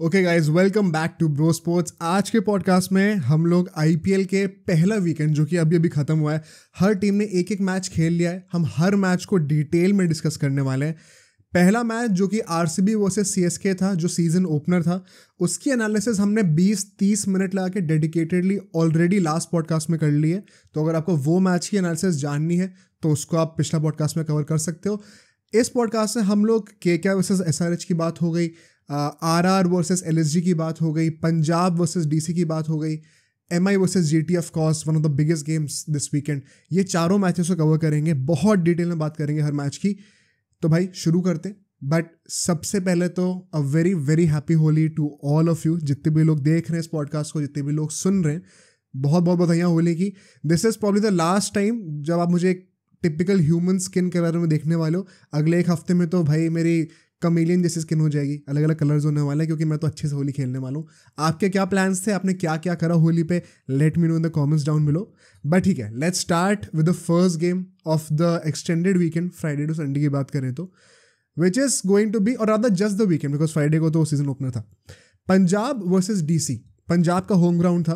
Okay guys, welcome back to bro sports. आज के podcast में हम लोग आईपीएल के पहला वीकेंड जो कि अभी अभी खत्म हुआ है, हर टीम ने एक एक मैच खेल लिया है। हम हर मैच को डिटेल में डिस्कस करने वाले हैं। पहला मैच जो कि आरसीबी वर्सेस सीएसके था, जो सीजन ओपनर था, उसकी एनालिसिस हमने 20-30 मिनट लगा के डेडिकेटेडली ऑलरेडी लास्ट पॉडकास्ट में कर ली है। तो अगर आपको वो मैच की एनालिसिस जाननी है तो उसको आप पिछला पॉडकास्ट में कवर कर सकते हो। इस पॉडकास्ट में हम लोग केकेआर वर्सेस एसआरएच की बात हो गई, आरआर वर्सेस एलएसजी की बात हो गई, पंजाब वर्सेस डीसी की बात हो गई, MI versus GT, of course one of the biggest games this weekend. ये चारों मैचेस को कवर करेंगे, बहुत डिटेल में बात करेंगे हर मैच की। तो भाई शुरू करते हैं। बट सबसे पहले तो a very very happy Holi to all of you. जितने भी लोग देख रहे हैं इस पॉडकास्ट को, जितने भी लोग सुन रहे हैं, बहुत बहुत बधाइयाँ होली की। This is probably the last time जब आप मुझे एक टिपिकल ह्यूमन स्किन के बारे में देखने वाले हो। अगले एक हफ्ते में तो भाई मेरी कमेलियन जैसी स्किन हो जाएगी, अलग अलग कलर्स होने वाले हैं, क्योंकि मैं तो अच्छे से होली खेलने वाला हूँ। आपके क्या प्लान्स थे, आपने क्या क्या करा होली पे? Let me know in the comments down below. But ठीक है, let's start with the first game of the extended weekend, Friday to Sunday की बात करें तो, which is going to be, और rather just the weekend, because Friday को तो season opener था। पंजाब वर्सेज डीसी, पंजाब का होम ग्राउंड था।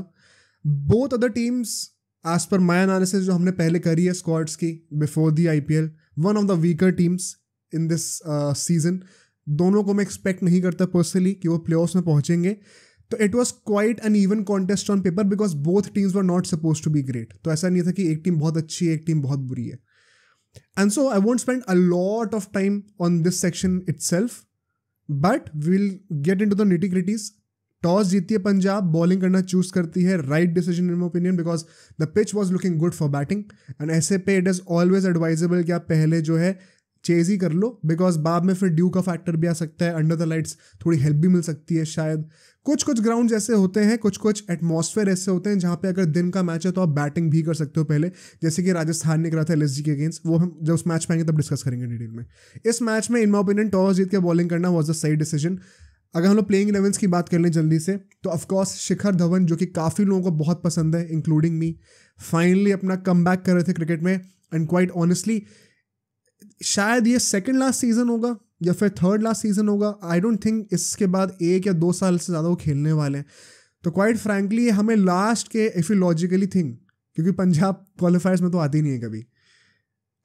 Both other teams as per my analysis जो हमने पहले करी है स्क्वाड्स की before the IPL, one of the weaker teams in this season. दोनों को मैं एक्सपेक्ट नहीं करता पर्सनली कि वो प्लेऑफ्स में पहुंचेंगे। तो it was quite an even contest on paper, because both teams were not suppose to be great. तो ऐसा नहीं था कि एक टीम बहुत अच्छी है, एक टीम बहुत बुरी है। And so I won't spend a lot of time on this section itself, but will get into the nitty gritties. Toss जीती है पंजाब, बॉलिंग करना चूज करती है, right decision in my opinion, because the pitch was looking good for batting. And ऐसे पे it is always advisable कि आप पहले जो है चेज ही कर लो, बिकॉज बाद में फिर ड्यू का फैक्टर भी आ सकता है, अंडर द लाइट्स थोड़ी हेल्प भी मिल सकती है शायद। कुछ कुछ ग्राउंड ऐसे होते हैं, कुछ कुछ एटमॉस्फेयर ऐसे होते हैं जहाँ पे अगर दिन का मैच है तो आप बैटिंग भी कर सकते हो पहले, जैसे कि राजस्थान ने करा था एलएसजी के अगेंस्ट। वो हम जब उस मैच पे आएंगे तब डिस्कस करेंगे डिटेल में। इस मैच में इन माय ओपिनियन टॉस जीत के बॉलिंग करना वॉज द सही डिसीजन। अगर हम लोग प्लेइंग 11 की बात कर लें जल्दी से, तो ऑफकोर्स शिखर धवन, जो कि काफ़ी लोगों को बहुत पसंद है इंक्लूडिंग मी, फाइनली अपना कमबैक कर रहे थे क्रिकेट में। एंड क्वाइट ऑनेस्टली शायद ये सेकंड लास्ट सीजन होगा या फिर थर्ड लास्ट सीजन होगा। आई डोंट थिंक इसके बाद 1 या 2 साल से ज़्यादा वो खेलने वाले हैं। तो क्वाइट फ्रैंकली हमें लास्ट के, इफ़ यू लॉजिकली थिंक, क्योंकि पंजाब क्वालिफायर्स में तो आती नहीं है कभी,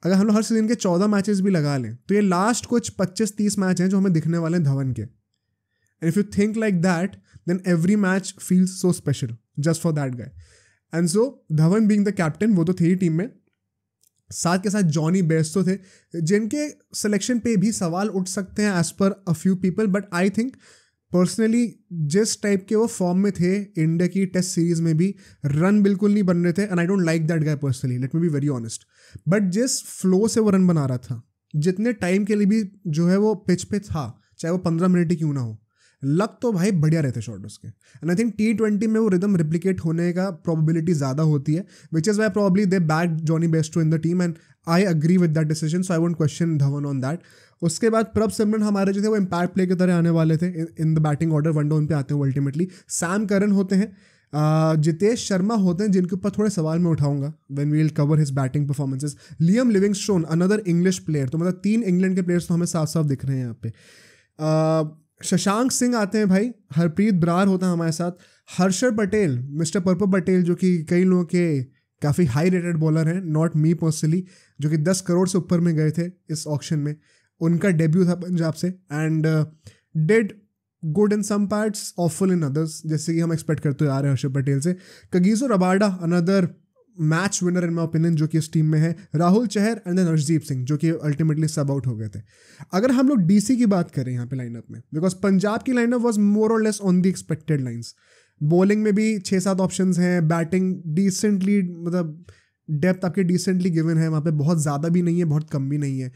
अगर हम लोग हर सीजन के 14 मैचेस भी लगा लें तो ये लास्ट कुछ 25-30 मैच हैं जो हमें दिखने वाले हैं धवन के। And if you think like that, then every match feels so special just for that guy. And so Dhawan being the captain, वो तो थे ही टीम में, साथ के साथ जॉनी बेस्टो थे, जिनके सिलेक्शन पे भी सवाल उठ सकते हैं as per a few people. But I think personally जिस टाइप के वो फॉर्म में थे इंडिया की टेस्ट सीरीज में भी, रन बिल्कुल नहीं बन रहे थे, and I don't like that guy personally, let me B very honest. But जिस फ्लो से वो रन बना रहा था, जितने टाइम के लिए भी जो है वो पिच पे था, चाहे वो 15 मिनट ही क्यों ना हो, लग तो भाई बढ़िया रहते शॉट उसके। एंड आई थिंक T20 में वो रिदम रिप्लिकेट होने का प्रोबेबिलिटी ज़्यादा होती है, which is why probably they back Jonny Bairstow in the team, and I agree with that decision. So I won't question Dhawan on that. उसके बाद प्रभ सिमरन हमारे जो थे वो इम्पैक्ट प्ले की तरह आने वाले थे in the batting order, 1 down पे आते हैं वो अल्टीमेटली। सैम करन होते हैं, जितेश शर्मा होते हैं, जिनके ऊपर थोड़े सवाल मैं उठाऊंगा when we will cover his batting performances. Liam Livingstone, another English player. तो मतलब 3 इंग्लैंड के प्लेयर्स तो हमें साफ साफ दिख रहे हैं यहाँ पे। शशांक सिंह आते हैं भाई, हरप्रीत बरार होता है हमारे साथ, हर्षर पटेल, मिस्टर पर्पल पटेल, जो कि कई लोगों के काफ़ी हाई रेटेड बॉलर हैं, नॉट मी पर्सनली, जो कि 10 करोड़ से ऊपर में गए थे इस ऑक्शन में। उनका डेब्यू था पंजाब से, and did good in some parts, awful in others, जैसे कि हम एक्सपेक्ट करते आ रहे हैं हर्षर पटेल से। Kagiso Rabada, another match winner in my opinion, जो कि इस टीम में है। राहुल चहर एंड देन हर्षदीप सिंह, जो कि अल्टीमेटली सब आउट हो गए थे। अगर हम लोग डीसी की बात करें यहाँ पे लाइनअप में, बिकॉज पंजाब की lineup was more or less on the expected lines. Bowling में भी 6-7 ऑप्शंस हैं, बैटिंग डिसेंटली, मतलब डेप्थ आपके डिसेंटली गिवन है वहाँ पे, बहुत ज़्यादा भी नहीं है, बहुत कम भी नहीं है।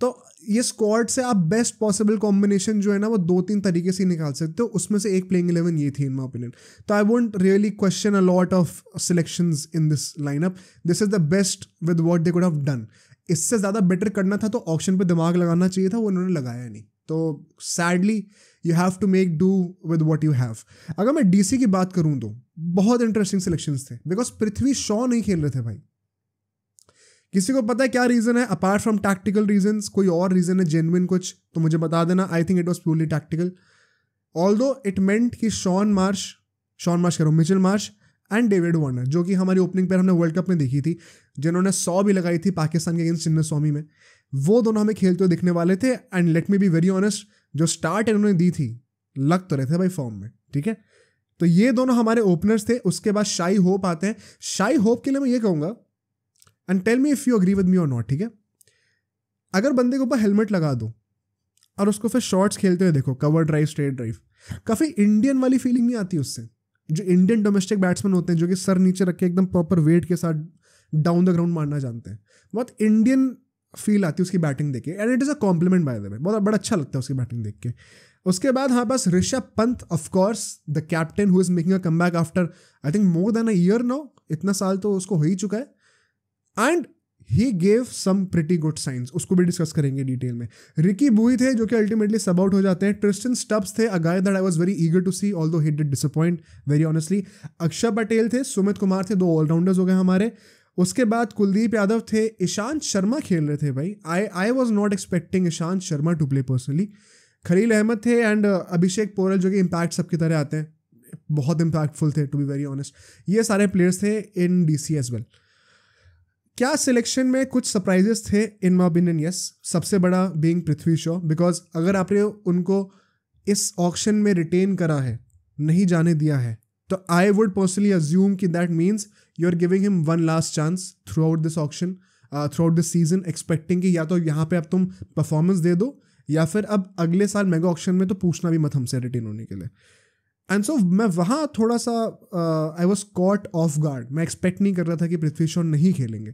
तो ये स्क्वाड से आप बेस्ट पॉसिबल कॉम्बिनेशन जो है ना वो 2-3 तरीके से निकाल सकते हो, उसमें से एक प्लेइंग 11 ये थी इन माय ओपिनियन। तो I won't really question a lot of selections in this lineup. This is the best with what they could have done. इससे ज़्यादा बेटर करना था तो ऑप्शन पे दिमाग लगाना चाहिए था, वो उन्होंने लगाया नहीं। तो sadly you have to make do with what you have. अगर मैं डीसी की बात करूँ तो बहुत इंटरेस्टिंग सिलेक्शंस थे, बिकॉज पृथ्वी शॉ नहीं खेल रहे थे भाई। किसी को पता है क्या रीज़न है अपार्ट फ्रॉम टैक्टिकल रीजंस? कोई और रीज़न है जेन्युइन कुछ तो मुझे बता देना। I think it was purely tactical. Although it meant कि Mitchell Marsh and David Warner, जो कि हमारी ओपनिंग पर हमने वर्ल्ड कप में देखी थी, जिन्होंने 100 भी लगाई थी पाकिस्तान के अगेंस्ट चिन्नास्वामी में, वो दोनों हमें खेलते हुए दिखने वाले थे। And let me B very honest, जो स्टार्ट इन्होंने दी थी लग तो रहे थे भाई फॉर्म में, ठीक है। तो ये दोनों हमारे ओपनर्स थे। उसके बाद शाई होप आते हैं। शाई होप के लिए मैं ये कहूँगा, and tell me if you agree with me और नॉट, ठीक है, अगर बंदे के ऊपर हेलमेट लगा दो और उसको फिर शॉट्स खेलते हुए देखो, कवर ड्राइव, स्ट्रेट ड्राइव, काफ़ी इंडियन वाली फीलिंग नहीं आती उससे। जो इंडियन डोमेस्टिक बैट्समैन होते हैं, जो कि सर नीचे रख के एकदम प्रॉपर वेट के साथ डाउन द ग्राउंड मारना जानते हैं, बहुत इंडियन फील आती है उसकी बैटिंग देख के। And it is a compliment bye the वे, बहुत बड़ा अच्छा लगता है उसकी बैटिंग देख के। उसके बाद हमारे पास Rishabh Pant, of course the captain who is making a comeback after I think more than a year now, इतना साल तो उसको हो ही चुका है। And he gave some pretty good signs, उसको भी डिस्कस करेंगे डिटेल में। रिकी बुई थे जो कि अल्टीमेटली सब आउट हो जाते हैं। ट्रिस्टन स्टब्स थे, a guy that I was very eager to see although he did disappoint very honestly. Axar Patel थे, सुमित कुमार थे, 2 ऑलराउंडर्स हो गए हमारे। उसके बाद कुलदीप यादव थे, ईशांत शर्मा खेल रहे थे भाई। I was not expecting Ishant Sharma to play personally. Khaleel Ahmed थे एंड अभिषेक पोरल, जो कि इम्पैक्ट सबकी तरह आते हैं, बहुत इम्पैक्टफुल थे टू बी वेरी ऑनेस्ट। ये सारे प्लेयर्स थे इन डीसी एज वेल। क्या सिलेक्शन में कुछ सरप्राइजेस थे इन माय ओपिनियन? यस, सबसे बड़ा बीइंग पृथ्वी शॉ, बिकॉज अगर आपने उनको इस ऑक्शन में रिटेन करा है, नहीं जाने दिया है, तो आई वुड पर्सनली अज्यूम कि that means you are giving him one last chance throughout this auction, throughout this season, expecting कि या तो यहाँ पे अब तुम परफॉर्मेंस दे दो, या फिर अब अगले साल मेगा ऑक्शन में तो पूछना भी मत हमसे रिटेन होने के लिए। एंड सो मैं वहाँ थोड़ा सा I was caught of guard. मैं एक्सपेक्ट नहीं कर रहा था कि पृथ्वी शॉ नहीं खेलेंगे,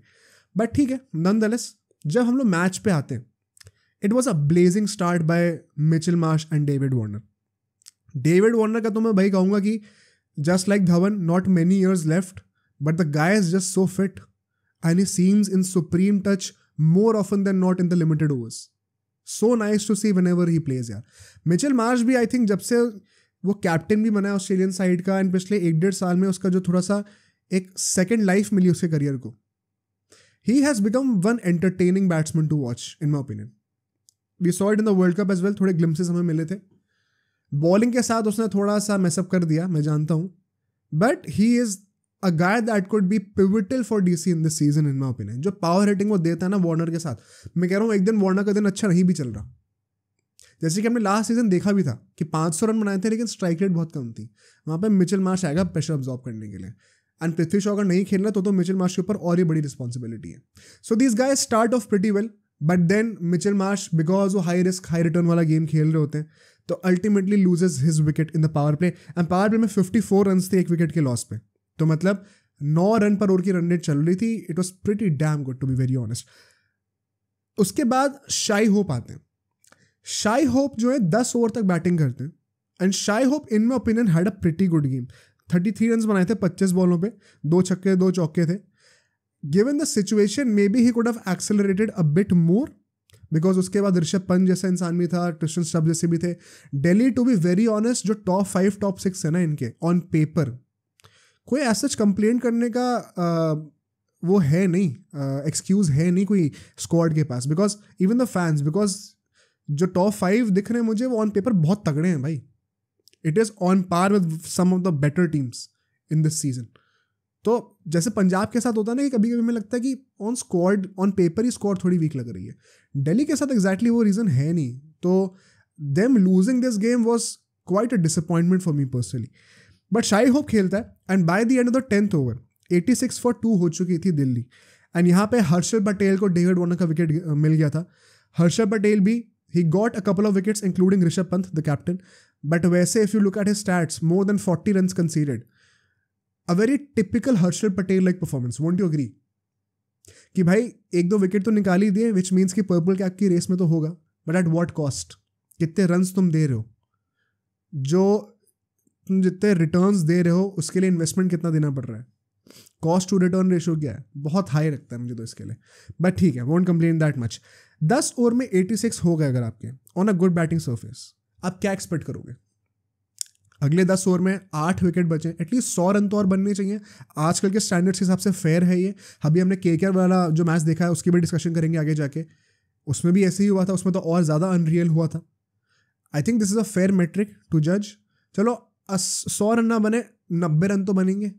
बट ठीक है। नॉनदलेस जब हम लोग मैच पे आते हैं, it was a blazing start by Mitchell Marsh and David Warner. David Warner का तो मैं भाई कहूँगा कि just like Dhawan, not many years left, but the guy is just so fit and he seems in supreme touch more often than not in the limited overs. So nice to see whenever he plays यार। Mitchell Marsh भी I think जब से वो captain भी बना है Australian side का, and पिछले 1-1.5 साल में उसका जो थोड़ा सा एक सेकेंड लाइफ मिली उसके करियर को, he has become one entertaining batsman to watch in my opinion. We saw it in the world cup as well, थोड़े ग्लिम्सेस हमें मिले थे। बॉलिंग के साथ उसने थोड़ा सा मैसअप कर दिया, मैं जानता हूँ, but he is a guy that could be pivotal for DC in this season in my opinion. जो पावर हिटिंग वो देता है ना वार्नर के साथ, मैं कह रहा हूँ एक दिन वार्नर का दिन अच्छा नहीं भी चल रहा, जैसे कि हमने लास्ट सीजन देखा भी था कि 500 रन बनाए थे, लेकिन स्ट्राइक रेट बहुत कम थी। वहाँ पे मिचेल मार्श आएगा प्रेशर अब्जॉर्ब करने के लिए, एंड पृथ्वी शॉ अगर नहीं खेलना तो मिचेल मार्श के ऊपर और ही बड़ी रिस्पॉन्सिबिलिटी है। So this guys start off pretty well, but then Mitchell Marsh, because वो हाई रिस्क हाई रिटर्न वाला गेम खेल रहे होते हैं, तो ultimately loses his wicket in the power play. And power play में 54 रन थे एक विकेट के लॉस पे, तो मतलब 9 रन पर ओवर की रन रेट चल रही थी। It was pretty damn good to be very honest. उसके बाद शाई होप आते हैं। शाई होप जो है 10 ओवर तक बैटिंग करते हैं, and Shai Hope in my opinion had a pretty good game. 33 run बनाए थे 25 बॉलों पे, 2 छक्के 2 चौके थे। Given the situation may be he could have accelerated a bit more, because उसके बाद ऋषभ पंत जैसा इंसान भी था, ट्रिस्टन स्टब्स जैसे भी थे। Delhi to be very honest, जो टॉप 5 टॉप 6 है ना इनके ऑन पेपर, कोई ऐसा कंप्लेंट करने का वो है नहीं, एक्सक्यूज है नहीं कोई स्क्वाड के पास, because even the fans, because जो टॉप 5 दिख रहे हैं मुझे वो ऑन पेपर बहुत तगड़े हैं भाई। It is on par with some of the better teams in this season. तो जैसे पंजाब के साथ होता है ना कि कभी कभी हमें लगता है कि on squad on paper he squad थोड़ी वीक लग रही है, दिल्ली के साथ एग्जैक्टली वो रीज़न है नहीं। तो them losing this game was quite a disappointment for me personally. But Shai Hope खेलता है, and bye the end of the 10th over 86 for 2 हो चुकी थी दिल्ली, एंड यहाँ पे हर्षल पटेल को डेविड वार्नर का विकेट मिल गया था। हर्षल पटेल भी he got a couple of wickets including Rishabh Pant the captain, but वैसे if you look at his stats, more than 40 runs conceded, a very typical Harshal Patel like performance, won't you agree? कि भाई 1-2 wicket तो निकाल ही दिए, which means कि purple cap की race में तो होगा, but at what cost? कितने रन्स तुम दे रहे हो, जो तुम जितने रिटर्न्स दे रहे हो उसके लिए इन्वेस्टमेंट कितना देना पड़ रहा है, कॉस्ट टू रिटर्न रेशियो क्या है, बहुत हाई रखता है मुझे तो इसके लिए, बट ठीक है, won't complain that much. 10 over में 86 हो गए अगर आपके on a good batting surface, आप क्या एक्सपेक्ट करोगे? अगले 10 ओवर में 8 विकेट बचे, एटलीस्ट 100 रन तो और बनने चाहिए। आजकल के स्टैंडर्ड्स के हिसाब से फेयर है ये। अभी हमने केकेआर वाला जो मैच देखा है उसकी भी डिस्कशन करेंगे आगे जाके, उसमें भी ऐसे ही हुआ था, उसमें तो और ज़्यादा अनरियल हुआ था। I think this is a fair metric to जज। चलो 100 रन ना बने, 90 रन तो बनेंगे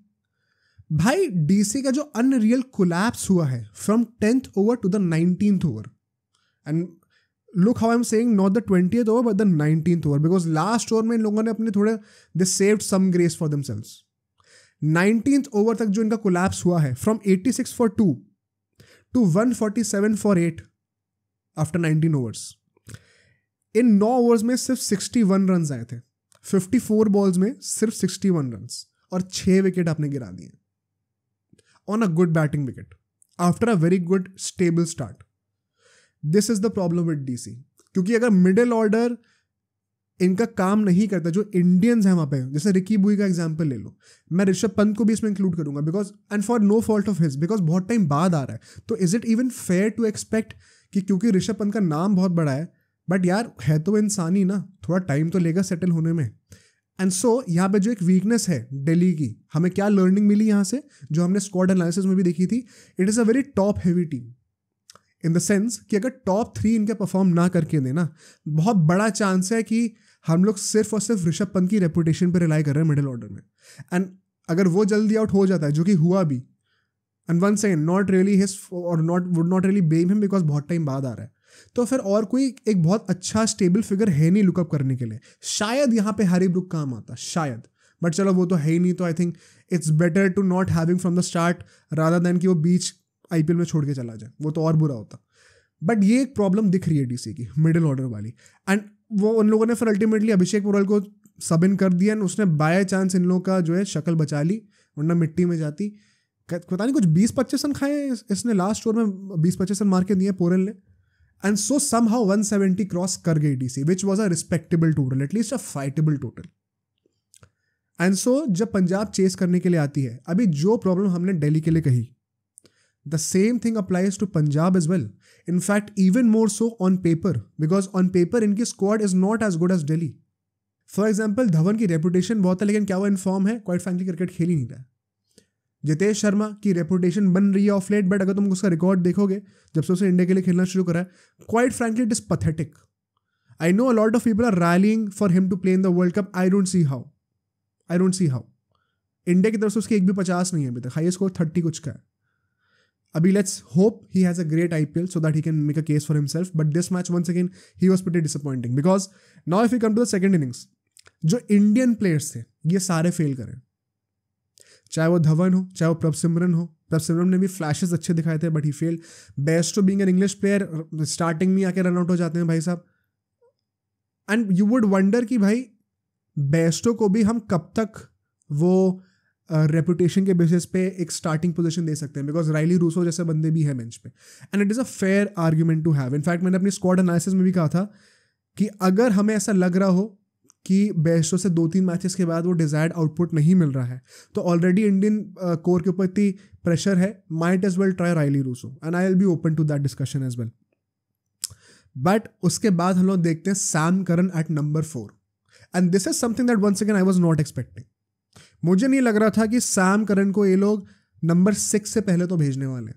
भाई। डीसी का जो अनरियल कोलैप्स हुआ है from 10th over to the 19th over, and look how I am saying not the 20th over but the 19th over, because last over में इन लोगों ने अपने थोड़े they saved some grace for themselves. 19th over तक जो इनका collapse हुआ है from 86 for 2 to 147 for 8 after 19 overs, इन 9 ओवर्स में सिर्फ 61 रन आए थे। 54 बॉल्स में सिर्फ 61 रन और 6 विकेट आपने गिरा दिए on a good batting wicket after a very good stable start. This is the problem with DC, क्योंकि अगर मिडिल ऑर्डर इनका काम नहीं करता, जो इंडियंस हैं वहाँ पे, जैसे रिकी बुई का एग्जांपल ले लो, मैं ऋषभ पंत को भी इसमें इंक्लूड करूंगा because and for no fault of his, because बहुत टाइम बाद आ रहा है। तो is it even fair to expect कि क्योंकि ऋषभ पंत का नाम बहुत बड़ा है, बट यार है तो इंसान ही ना, थोड़ा टाइम तो लेगा सेटल होने में। एंड सो यहाँ पे जो एक वीकनेस है दिल्ली की, हमें क्या लर्निंग मिली यहाँ से, जो हमने स्क्वाड एनालिसिस में भी देखी थी, it is a very top heavy team in the sense कि अगर टॉप 3 इनके परफॉर्म ना करके देना, बहुत बड़ा चांस है कि हम लोग सिर्फ और सिर्फ ऋषभ पंत की रेपुटेशन पर रिलाई कर रहे हैं मिडिल ऑर्डर में। एंड अगर वो जल्दी आउट हो जाता है, जो कि हुआ भी, and one second not really his और would not really blame him because बहुत टाइम बाद आ रहा है, तो फिर और कोई एक बहुत अच्छा स्टेबल फिगर है नहीं लुकअप करने के लिए। शायद यहाँ पे हैरी ब्रुक काम आता, शायद, बट चलो वो तो है ही नहीं। तो I think it's better to not having from the start rather than कि वो बीच आईपीएल में छोड़ के चला जाए, वो तो और बुरा होता। बट ये एक प्रॉब्लम दिख रही है डीसी की, मिडिल ऑर्डर वाली। एंड वो उन लोगों ने फिर अल्टीमेटली अभिषेक पोरल को सब इन कर दिया, एंड उसने बाय चांस इन लोगों का जो है शक्ल बचा ली, वरना मिट्टी में जाती। पता नहीं कुछ 20-25 रन खाए इसने लास्ट ओवर में, 20-25 रन मार के दिए पोरल ने। एंड सो समहाउ 170 क्रॉस कर गई DC, which was a respectable total, at least a fightable total. And so जब पंजाब चेस करने के लिए आती है, अभी जो प्रॉब्लम हमने दिल्ली के लिए कही, the same thing applies to Punjab as well, in fact even more so on paper, because on paper इनकी squad is not as good as Delhi. For example Dhawan की रेपुटेशन बहुत है, लेकिन क्या वो इनफॉर्म है? क्वाइट फ्रैंकली क्रिकेट खेल ही नहीं रहा है। जितेश शर्मा की रेपुटेशन बन रही है ऑफ लेट, बट अगर तुम उसका रिकॉर्ड देखोगे जब से उसने इंडिया के लिए खेलना शुरू करा है, quite frankly it is pathetic. I know a lot of people are rallying for him to play in the world Cup, I don't see how. India की तरफ से उसके एक भी 50 नहीं है अभी तक, हाईएस्ट स्कोर 30 कुछ का है। अभी let's hope he has a great IPL so that he can make a case for himself, but this match once again he was pretty disappointing, because now if we come to the second innings, जो Indian players थे ये सारे fail करें, चाहे वो धवन हो, चाहे वो प्रभसिमरन हो। प्रभसिमरन ने भी फ्लैशेस अच्छे दिखाए थे, but he fail. Bairstow being an English player starting में आके रन आउट हो जाते हैं भाई साहब। एंड यू वुड वंडर कि भाई बेस्टो को भी हम कब तक वो रेपुटेशन के बेसिस पे एक स्टार्टिंग पोजीशन दे सकते हैं, बिकॉज राइली रूसो जैसे बंदे भी है बेंच पे, and it is a fair argument to have. In fact मैंने अपनी स्क्वाड एनालिसिस में भी कहा था कि अगर हमें ऐसा लग रहा हो कि बेस्टो से 2-3 मैचेस के बाद वो डिजायर्ड आउटपुट नहीं मिल रहा है, तो ऑलरेडी इंडियन कोर के ऊपर इतनी प्रेशर है, might as well try Rilee Rossouw, and I will be open to that discussion as well. But उसके बाद हम लोग देखते हैं Sam Curran at number 4, and this is something that once again I was not expecting. मुझे नहीं लग रहा था कि सैम करन को ये लोग नंबर 6 से पहले तो भेजने वाले,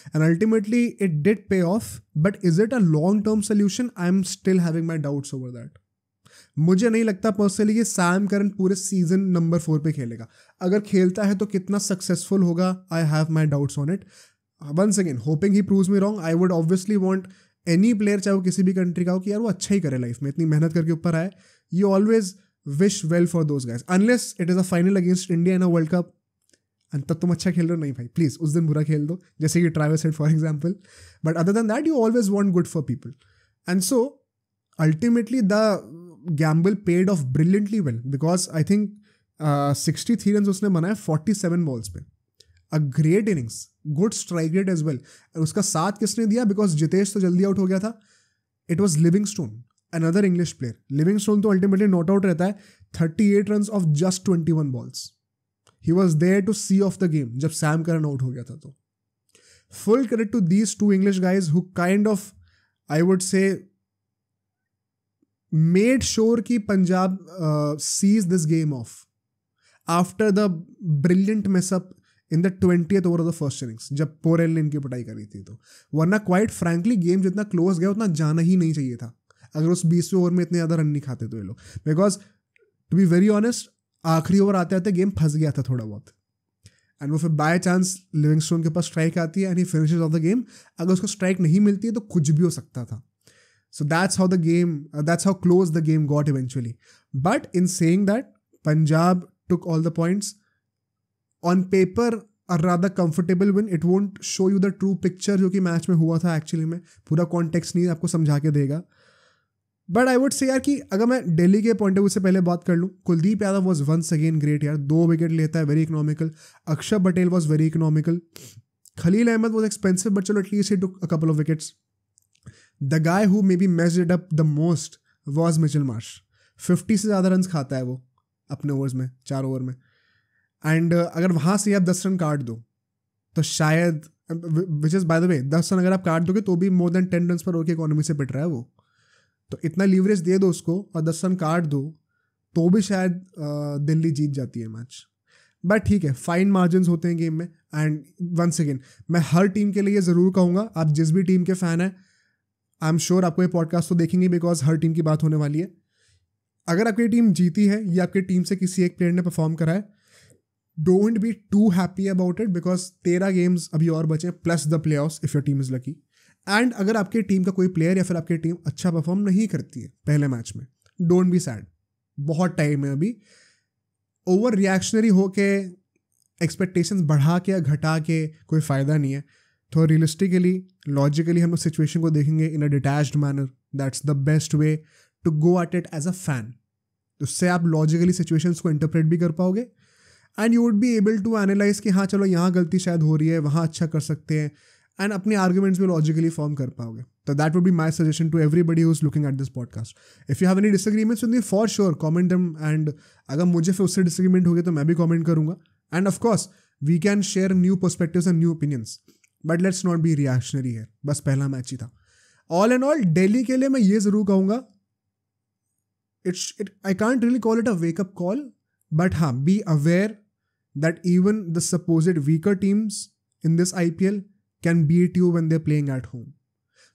एंड अल्टीमेटली इट डिड पे of, but is it a long term solution? I am still having my doubts over that. मुझे नहीं लगता पर्सनली कि सैम करन पूरे सीजन नंबर 4 पे खेलेगा। अगर खेलता है तो कितना सक्सेसफुल होगा, I have my doubts on it. Once again hoping he proves me wrong. I would obviously want any player, चाहे वो किसी भी कंट्री का हो, कि यार वो अच्छा ही करे लाइफ में, इतनी मेहनत करके ऊपर आए। You always wish well for those guys, unless it is a final against India in a World Cup, and तब तुम अच्छा खेल रहे हो, नहीं भाई प्लीज उस दिन बुरा खेल दो, जैसे कि Travis Head for example. But other than that you always want good for people, and so ultimately the gamble paid off brilliantly well, because I think 63 run उसने बनाए 47 बॉल्स पे, a great innings, good strike rate as well. और उसका साथ किसने दिया? Because Jitesh तो जल्दी आउट हो गया था, it was Livingstone, another English player. Livingstone तो अल्टीमेटली नॉट आउट रहता है 38 run off just 21 balls. He was there to see off the game जब सैम करन आउट हो गया था। तो full credit to these 2 English guys who kind of, I would say, made sure कि Punjab sees this game off after the brilliant mess up in the 20th over of the first innings, जब पोरेल ने इनकी पिटाई करी थी। तो वरना quite frankly game जितना क्लोज गया उतना जाना ही नहीं चाहिए था। अगर उस 20वें ओवर में इतने ज़्यादा रन नहीं खाते तो ये लोग, because to be very honest आखिरी ओवर आते आते गेम फंस गया था थोड़ा बहुत, एंड वो फिर बाय चांस लिविंगस्टोन के पास स्ट्राइक आती है and he finishes of the game. अगर उसको स्ट्राइक नहीं मिलती है तो कुछ भी हो सकता था. So that's how close the game got eventually. But in saying that, Punjab took all the points. On paper, a rather comfortable win. It won't show you the true picture जो कि मैच में हुआ था actually में. पूरा context नहीं आपको समझा के देगा. बट आई वुड से यार कि अगर मैं दिल्ली के पॉइंट ऑफ व्यू से पहले बात कर लूँ, Kuldeep Yadav was once again great यार. 2 विकेट लेता है, very economical. Axar Patel was very economical. Khaleel Ahmed was expensive but चलो at least he took a couple of wickets. The guy who maybe messed it up the most was Mitchell Marsh. 50 से ज़्यादा run खाता है वो अपने ओवर्स में, 4 ओवर में. एंड अगर वहाँ से आप 10 रन काट दो तो शायद, which is by the way 10 run अगर आप काट दोगे तो भी मोर देन 10 रन पर ओवर की इकोनॉमी से पिट रहा है वो. तो इतना लीवरेज दे दो उसको और 10 रन काट दो तो भी शायद दिल्ली जीत जाती है मैच. बट ठीक है, फाइन मार्जिन होते हैं गेम में. एंड वंस अगेन मैं हर टीम के लिए ज़रूर कहूँगा, आप जिस भी टीम के फ़ैन हैं, आई एम श्योर आपको ये पॉडकास्ट तो देखेंगे बिकॉज हर टीम की बात होने वाली है. अगर आपकी टीम जीती है या आपकी टीम से किसी एक प्लेयर ने परफॉर्म करा है, don't be too happy about it because 13 games अभी और बचे हैं plus the playoffs if your team is lucky. And अगर आपकी टीम का कोई प्लेयर या फिर आपकी टीम अच्छा परफॉर्म नहीं करती है पहले मैच में, डोंट बी सैड. बहुत टाइम है अभी. ओवर रिएक्शनरी होके एक्सपेक्टेशंस बढ़ा के या घटा के कोई फ़ायदा नहीं है. तो रियलिस्टिकली लॉजिकली हम लोग सिचुएशन को देखेंगे in a detached manner. That's the best way to go at it as a fan. उससे आप लॉजिकली सिचुएशंस को इंटरप्रेट भी कर पाओगे and you would be able to analyse कि हाँ चलो यहाँ गलती शायद हो रही है, वहाँ अच्छा कर सकते हैं, एंड अपने आर्ग्यूमेंट्स भी लॉजिकली फॉर्म कर पाओगे. तो that would be my suggestion to everybody who is looking at this podcast. If you have any disagreements with me for sure comment them, and अगर मुझे फिर उससे डिसएग्रीमेंट हो गया तो मैं भी कॉमेंट करूँगा. And of course we can share new perspectives and new opinions, but let's not be reactionary है. बस पहला मैच ही था. ऑल एंड ऑल दिल्ली के लिए मैं ये ज़रूर कहूँगा, I can't really call it a wake up call, but हाँ, be aware that even the supposed weaker teams in this IPL can beat you when they are playing at home.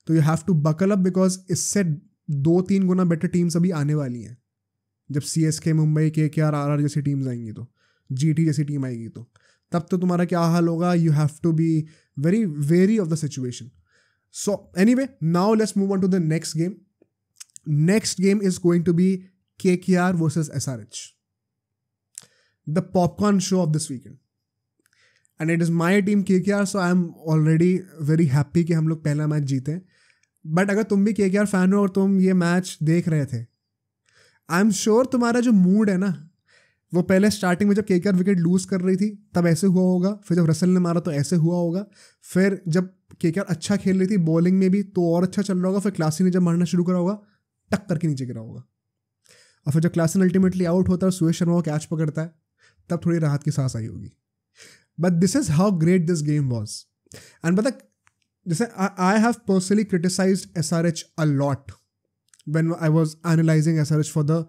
तो you have to buckle up because इससे 2-3 गुना better teams अभी आने वाली हैं. जब CSK, Mumbai, KKR, RR जैसी teams आएंगी, तो GT जैसी टीम आएगी, तो तब तो तुम्हारा क्या हाल होगा. You have to be very wary of the situation. So anyway, now let's move on to the next game. Next game is going to be KKR versus SRH, the popcorn show of this weekend. And it is my team KKR, so I am already very happy कि हम लोग पहला match जीते. But अगर तुम भी KKR fan हो और तुम ये मैच देख रहे थे, आई एम श्योर तुम्हारा जो मूड है ना, वो पहले स्टार्टिंग में जब KKR विकेट लूज कर रही थी तब ऐसे हुआ होगा, फिर जब रसल ने मारा तो ऐसे हुआ होगा, फिर जब KKR अच्छा खेल रही थी बॉलिंग में भी तो और अच्छा चल रहा होगा, फिर क्लासी ने जब मारना शुरू करा होगा टक करके नीचे गिरा होगा, और फिर जब क्लासी अल्टीमेटली आउट होता है और सुरेश शर्मा को कैच पकड़ता है तब थोड़ी राहत की सांस आई होगी. But this is how great this game was. And पता, जैसे I have personally criticised SRH a lot when I was analysing SRH for the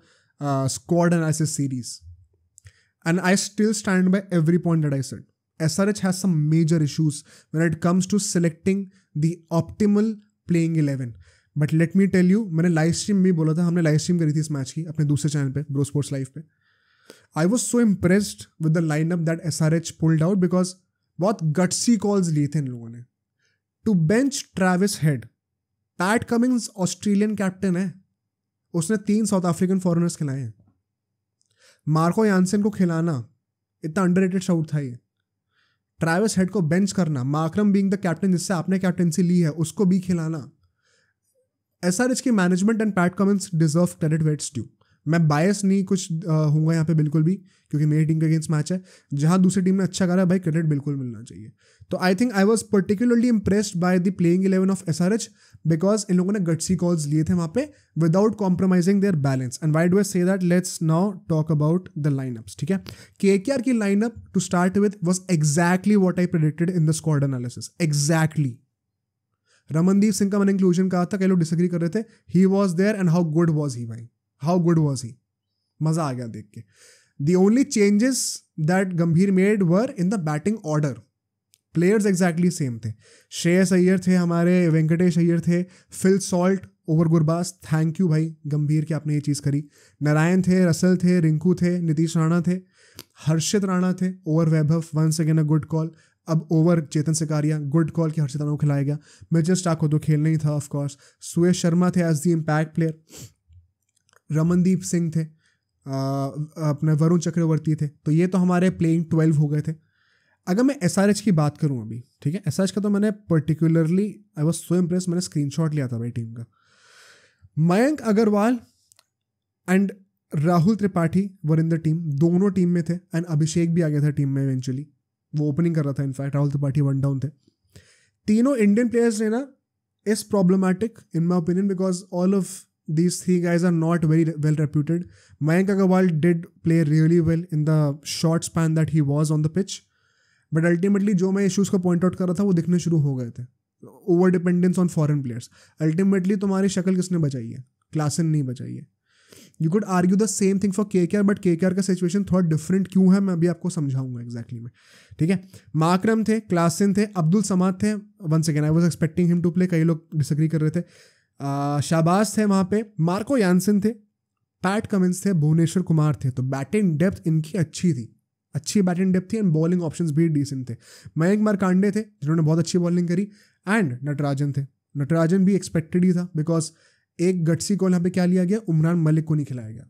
squad analysis series. And I still stand by every point that I said. SRH has some major issues when it comes to selecting the optimal playing 11. But let me tell you, मैंने live stream भी बोला था, हमने live stream करी थी इस match की अपने दूसरे चैनल पे, ब्रो स्पोर्ट्स लाइव पे. I was so impressed with the lineup that SRH pulled out because बहुत गट्सी कॉल्स लिए थे इन लोगों ने. To bench Travis Head. Pat Cummins Australian captain है, उसने 3 साउथ अफ्रीकन फॉरेनर्स खिलाए हैं. मार्को यानसन को खिलाना इतना अंडररेटेड शाउट था ये. ट्रैविस हेड को बेंच करना, मार्करम बीइंग द कैप्टन जिससे आपने कैप्टनसी ली है उसको भी खिलाना. SRH की management and Pat Cummins deserve credit where it's due. मैं बायस नहीं कुछ हूँगा यहाँ पे बिल्कुल भी, क्योंकि मेरी टीम के अगेंस्ट मैच है. जहाँ दूसरी टीम ने अच्छा करा है भाई, क्रेडिट बिल्कुल मिलना चाहिए. तो I think I was particularly impressed by the playing 11 of SRH because इन लोगों ने गट्सी कॉल्स लिए थे वहाँ पे without compromising their balance. And why do I say that, let's now talk about the lineups. ठीक है, KKR की lineup to start with was exactly what I predicted in the squad analysis. Exactly. Ramandeep Singh का मैंने inclusion कहा था, कई लोग disagree कर रहे थे. He was there and how good was he भाई, हाउ गुड वॉज ही. मजा आ गया देख के. The only changes that गंभीर made were in the batting order. Players exactly same थे. श्रेयस अय्यर थे हमारे, वेंकटेश अय्यर थे, Phil Salt over Gurbaz, thank you भाई गंभीर कि आपने ये चीज़ करी। नारायण थे, रसल थे, रिंकू थे, नीतीश राणा थे, हर्षित राणा थे, over Vaibhav, once again a good call. अब over Chetan Sakariya, good call कि हर्षित राणा को खिलाया गया। मिचेल स्टार्क को तो खेलना ही था ऑफ कोर्स। सुयश शर्मा थे as the impact player, Ramandeep Singh थे, अपने वरुण चक्रवर्ती थे। तो ये तो हमारे प्लेइंग 12 हो गए थे। अगर मैं SRH की बात करूं अभी, ठीक है, SRH का तो मैंने particularly I was so impress, मैंने स्क्रीनशॉट लिया था भाई टीम का। Mayank Agarwal and Rahul Tripathi were in the team, दोनों टीम में थे, एंड अभिषेक भी आ गया था टीम में इवेंचुअली, वो ओपनिंग कर रहा था इनफैक्ट। राहुल त्रिपाठी 1 डाउन थे। तीनों इंडियन प्लेयर्स ने ना is problematic in my opinion because all of these 3 guys are not very well reputed. Mayank Agarwal did play really well in the short span that he was on the pitch, but ultimately जो मैं issues को point out कर रहा था वो दिखने शुरू हो गए थे। Over dependence on foreign players. Ultimately तुम्हारी शक्ल किसने बचाई है? क्लासन नहीं बचाई है। You could argue the same thing for KKR, but KKR का सिचुएशन थोड़ा डिफरेंट क्यों है मैं अभी आपको समझाऊंगा एग्जैक्टली में, ठीक है। माकरम थे, क्लासन थे, अब्दुल समाद थे। Once again I was expecting him to play, कई लोग डिसएग्री कर रहे थे। शाबाज थे वहाँ पे, मार्को यानसन थे, पैट कमिंस थे, भुवनेश्वर कुमार थे। तो बैटिंग डेप्थ इनकी अच्छी थी, अच्छी बैटिंग डेप्थ थी, एंड बॉलिंग ऑप्शंस भी डिसेंट थे। मयंक मार्कांडे थे जिन्होंने बहुत अच्छी बॉलिंग करी, एंड नटराजन थे। नटराजन भी एक्सपेक्टेड ही था बिकॉज एक गट्सी कॉल यहाँ पे क्या लिया गया, उमरान मलिक को नहीं खिलाया गया।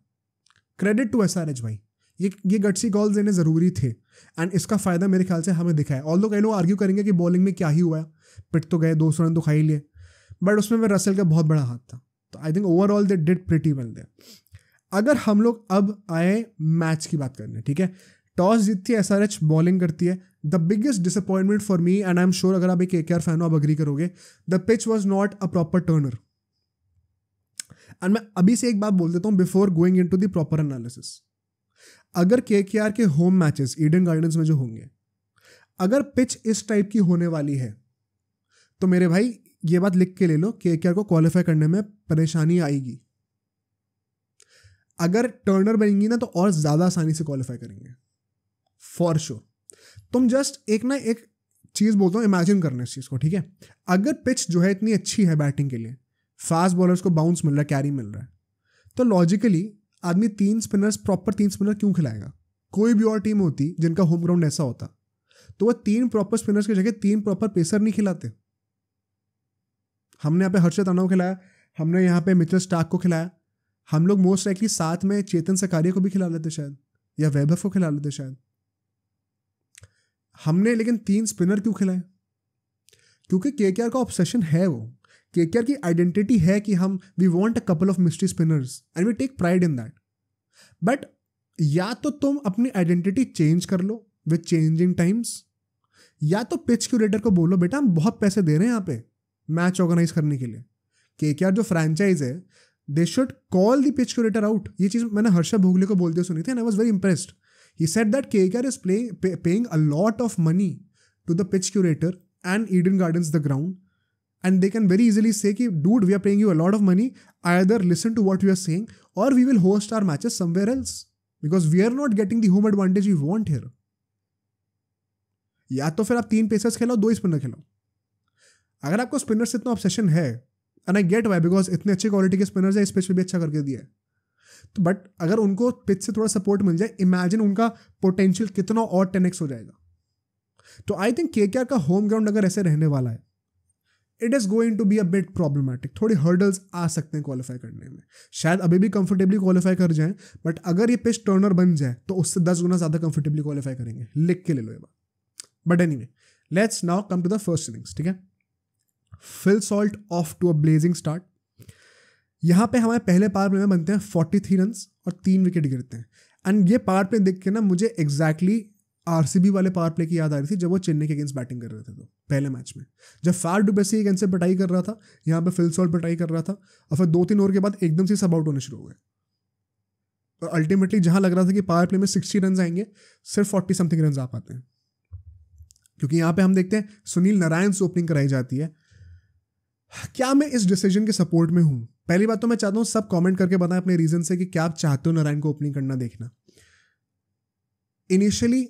क्रेडिट टू SRH भाई, ये गट्सी कॉल्स देने ज़रूरी थे, एंड इसका फ़ायदा मेरे ख्याल से हमें दिखा है। ऑल्दो कई लोग आर्ग्यू करेंगे कि बॉलिंग में क्या ही हुआ है, पिट तो गए, 200 रन तो खा ही लिए, बट उसमें मैं रसल का बहुत बड़ा हाथ था। तो I think overall they did pretty well there. अगर हम लोग अब आए मैच की बात करने, ठीक है, टॉस जीतती है SRH, बॉलिंग करती है। The biggest disappointment for me, and I am sure अगर आप एक KKR फैन हो आप अग्री करोगे, the pitch was not a proper Turner. And मैं अभी से एक बात बोल देता हूँ before going into the proper analysis. अगर KKR के होम मैचेस ईडन गार्डन्स में जो होंगे, अगर पिच इस टाइप की होने वाली है तो मेरे भाई ये बात लिख के ले लो, KKR को क्वालिफाई करने में परेशानी आएगी। अगर टर्नर बनेंगी ना तो और ज़्यादा आसानी से क्वालिफाई करेंगे फॉर श्योर। तुम जस्ट एक चीज़ बोलता हूँ, इमेजिन करना इस चीज़ को, ठीक है। अगर पिच जो है इतनी अच्छी है बैटिंग के लिए, फास्ट बॉलर्स को बाउंस मिल रहा है, कैरी मिल रहा है, तो लॉजिकली आदमी 3 स्पिनर्स, प्रॉपर 3 स्पिनर क्यों खिलाएगा? कोई भी और टीम होती जिनका होम ग्राउंड ऐसा होता तो वह 3 प्रॉपर स्पिनर्स की जगह 3 प्रॉपर पेसर नहीं खिलाते। हमने यहाँ पे हर्षित राणा को खिलाया, हमने यहाँ पे मिचेल स्टार्क को खिलाया, हम लोग मोस्ट लाइकली साथ में चेतन सकारिया को भी खिला लेते शायद, या वैभव को खिला लेते शायद। हमने लेकिन 3 स्पिनर क्यों खिलाए? क्योंकि KKR का ऑब्सेशन है, वो KKR की आइडेंटिटी है कि हम we want a couple of mystery spinners and we take pride in that. But या तो तुम अपनी आइडेंटिटी चेंज कर लो विद चेंजिंग टाइम्स, या तो पिच क्यूरेटर को बोलो बेटा हम बहुत पैसे दे रहे हैं यहाँ पे मैच ऑर्गेनाइज करने के लिए। KKR जो फ्रेंचाइज है, they should call the pitch curator out. ये चीज़ मैंने हर्षा भोगले को बोलते सुनी थी, and I was very impressed. He said that KKR is paying a lot of money to the pitch curator and Eden Gardens the ground, and they can very easily say कि dude we are paying you a lot of money, either listen to what we are saying और we will host our matches somewhere else because we are not getting the home advantage we want here. या तो फिर आप 3 pacers खिलाओ, 2 spinner खिलाओ। अगर आपको spinner से इतना ऑब्सेशन है, and I get why because इतने अच्छे क्वालिटी के स्पिनर्स है, इस पिच पे भी अच्छा करके दिया है, तो बट अगर उनको पिच से थोड़ा सपोर्ट मिल जाए, इमेजिन उनका पोटेंशियल कितना और 10x हो जाएगा। तो आई थिंक KKR का होम ग्राउंड अगर ऐसे रहने वाला है, it is going to be a bit problematic. थोड़ी हर्डल्स आ सकते हैं क्वालिफाई करने में, शायद अभी भी कंफर्टेबली क्वालिफाई कर जाएं, बट अगर ये पिच टर्नर बन जाए तो उससे 10 गुना ज़्यादा कंफर्टेबली क्वालिफाई करेंगे। लिख के ले लो ये बात। But anyway, let's now come to the first innings, ठीक है। Phil Salt off to a blazing start. यहाँ पे हमारे पहले पावर प्ले में बनते हैं 43 रन और 3 विकेट गिरते हैं। एंड ये पावर प्ले देख के ना मुझे एग्जैक्टली RCB वाले पावर प्ले की याद आ रही थी जब वो चेन्नई के अगेंस्ट बैटिंग कर रहे थे। तो पहले मैच में जब फार डुप्लेसी अगेंस्ट से पिटाई कर रहा था, यहाँ पे फिल सॉल्ट पिटाई कर रहा था, और फिर 2-3 ओवर के बाद एकदम से सब आउट होने शुरू हो गए। और अल्टीमेटली जहाँ लग रहा था कि पावर प्ले में 60 रन आएंगे, सिर्फ 40 समथिंग रन आ पाते हैं। क्योंकि यहाँ पे हम देखते हैं सुनील नारायण से ओपनिंग कराई जाती है। क्या मैं इस डिसीजन के सपोर्ट में हूँ? पहली बात तो मैं चाहता हूँ सब कमेंट करके बताएं अपने रीजन से कि क्या आप चाहते हो नारायण को ओपनिंग करना देखना। इनिशियली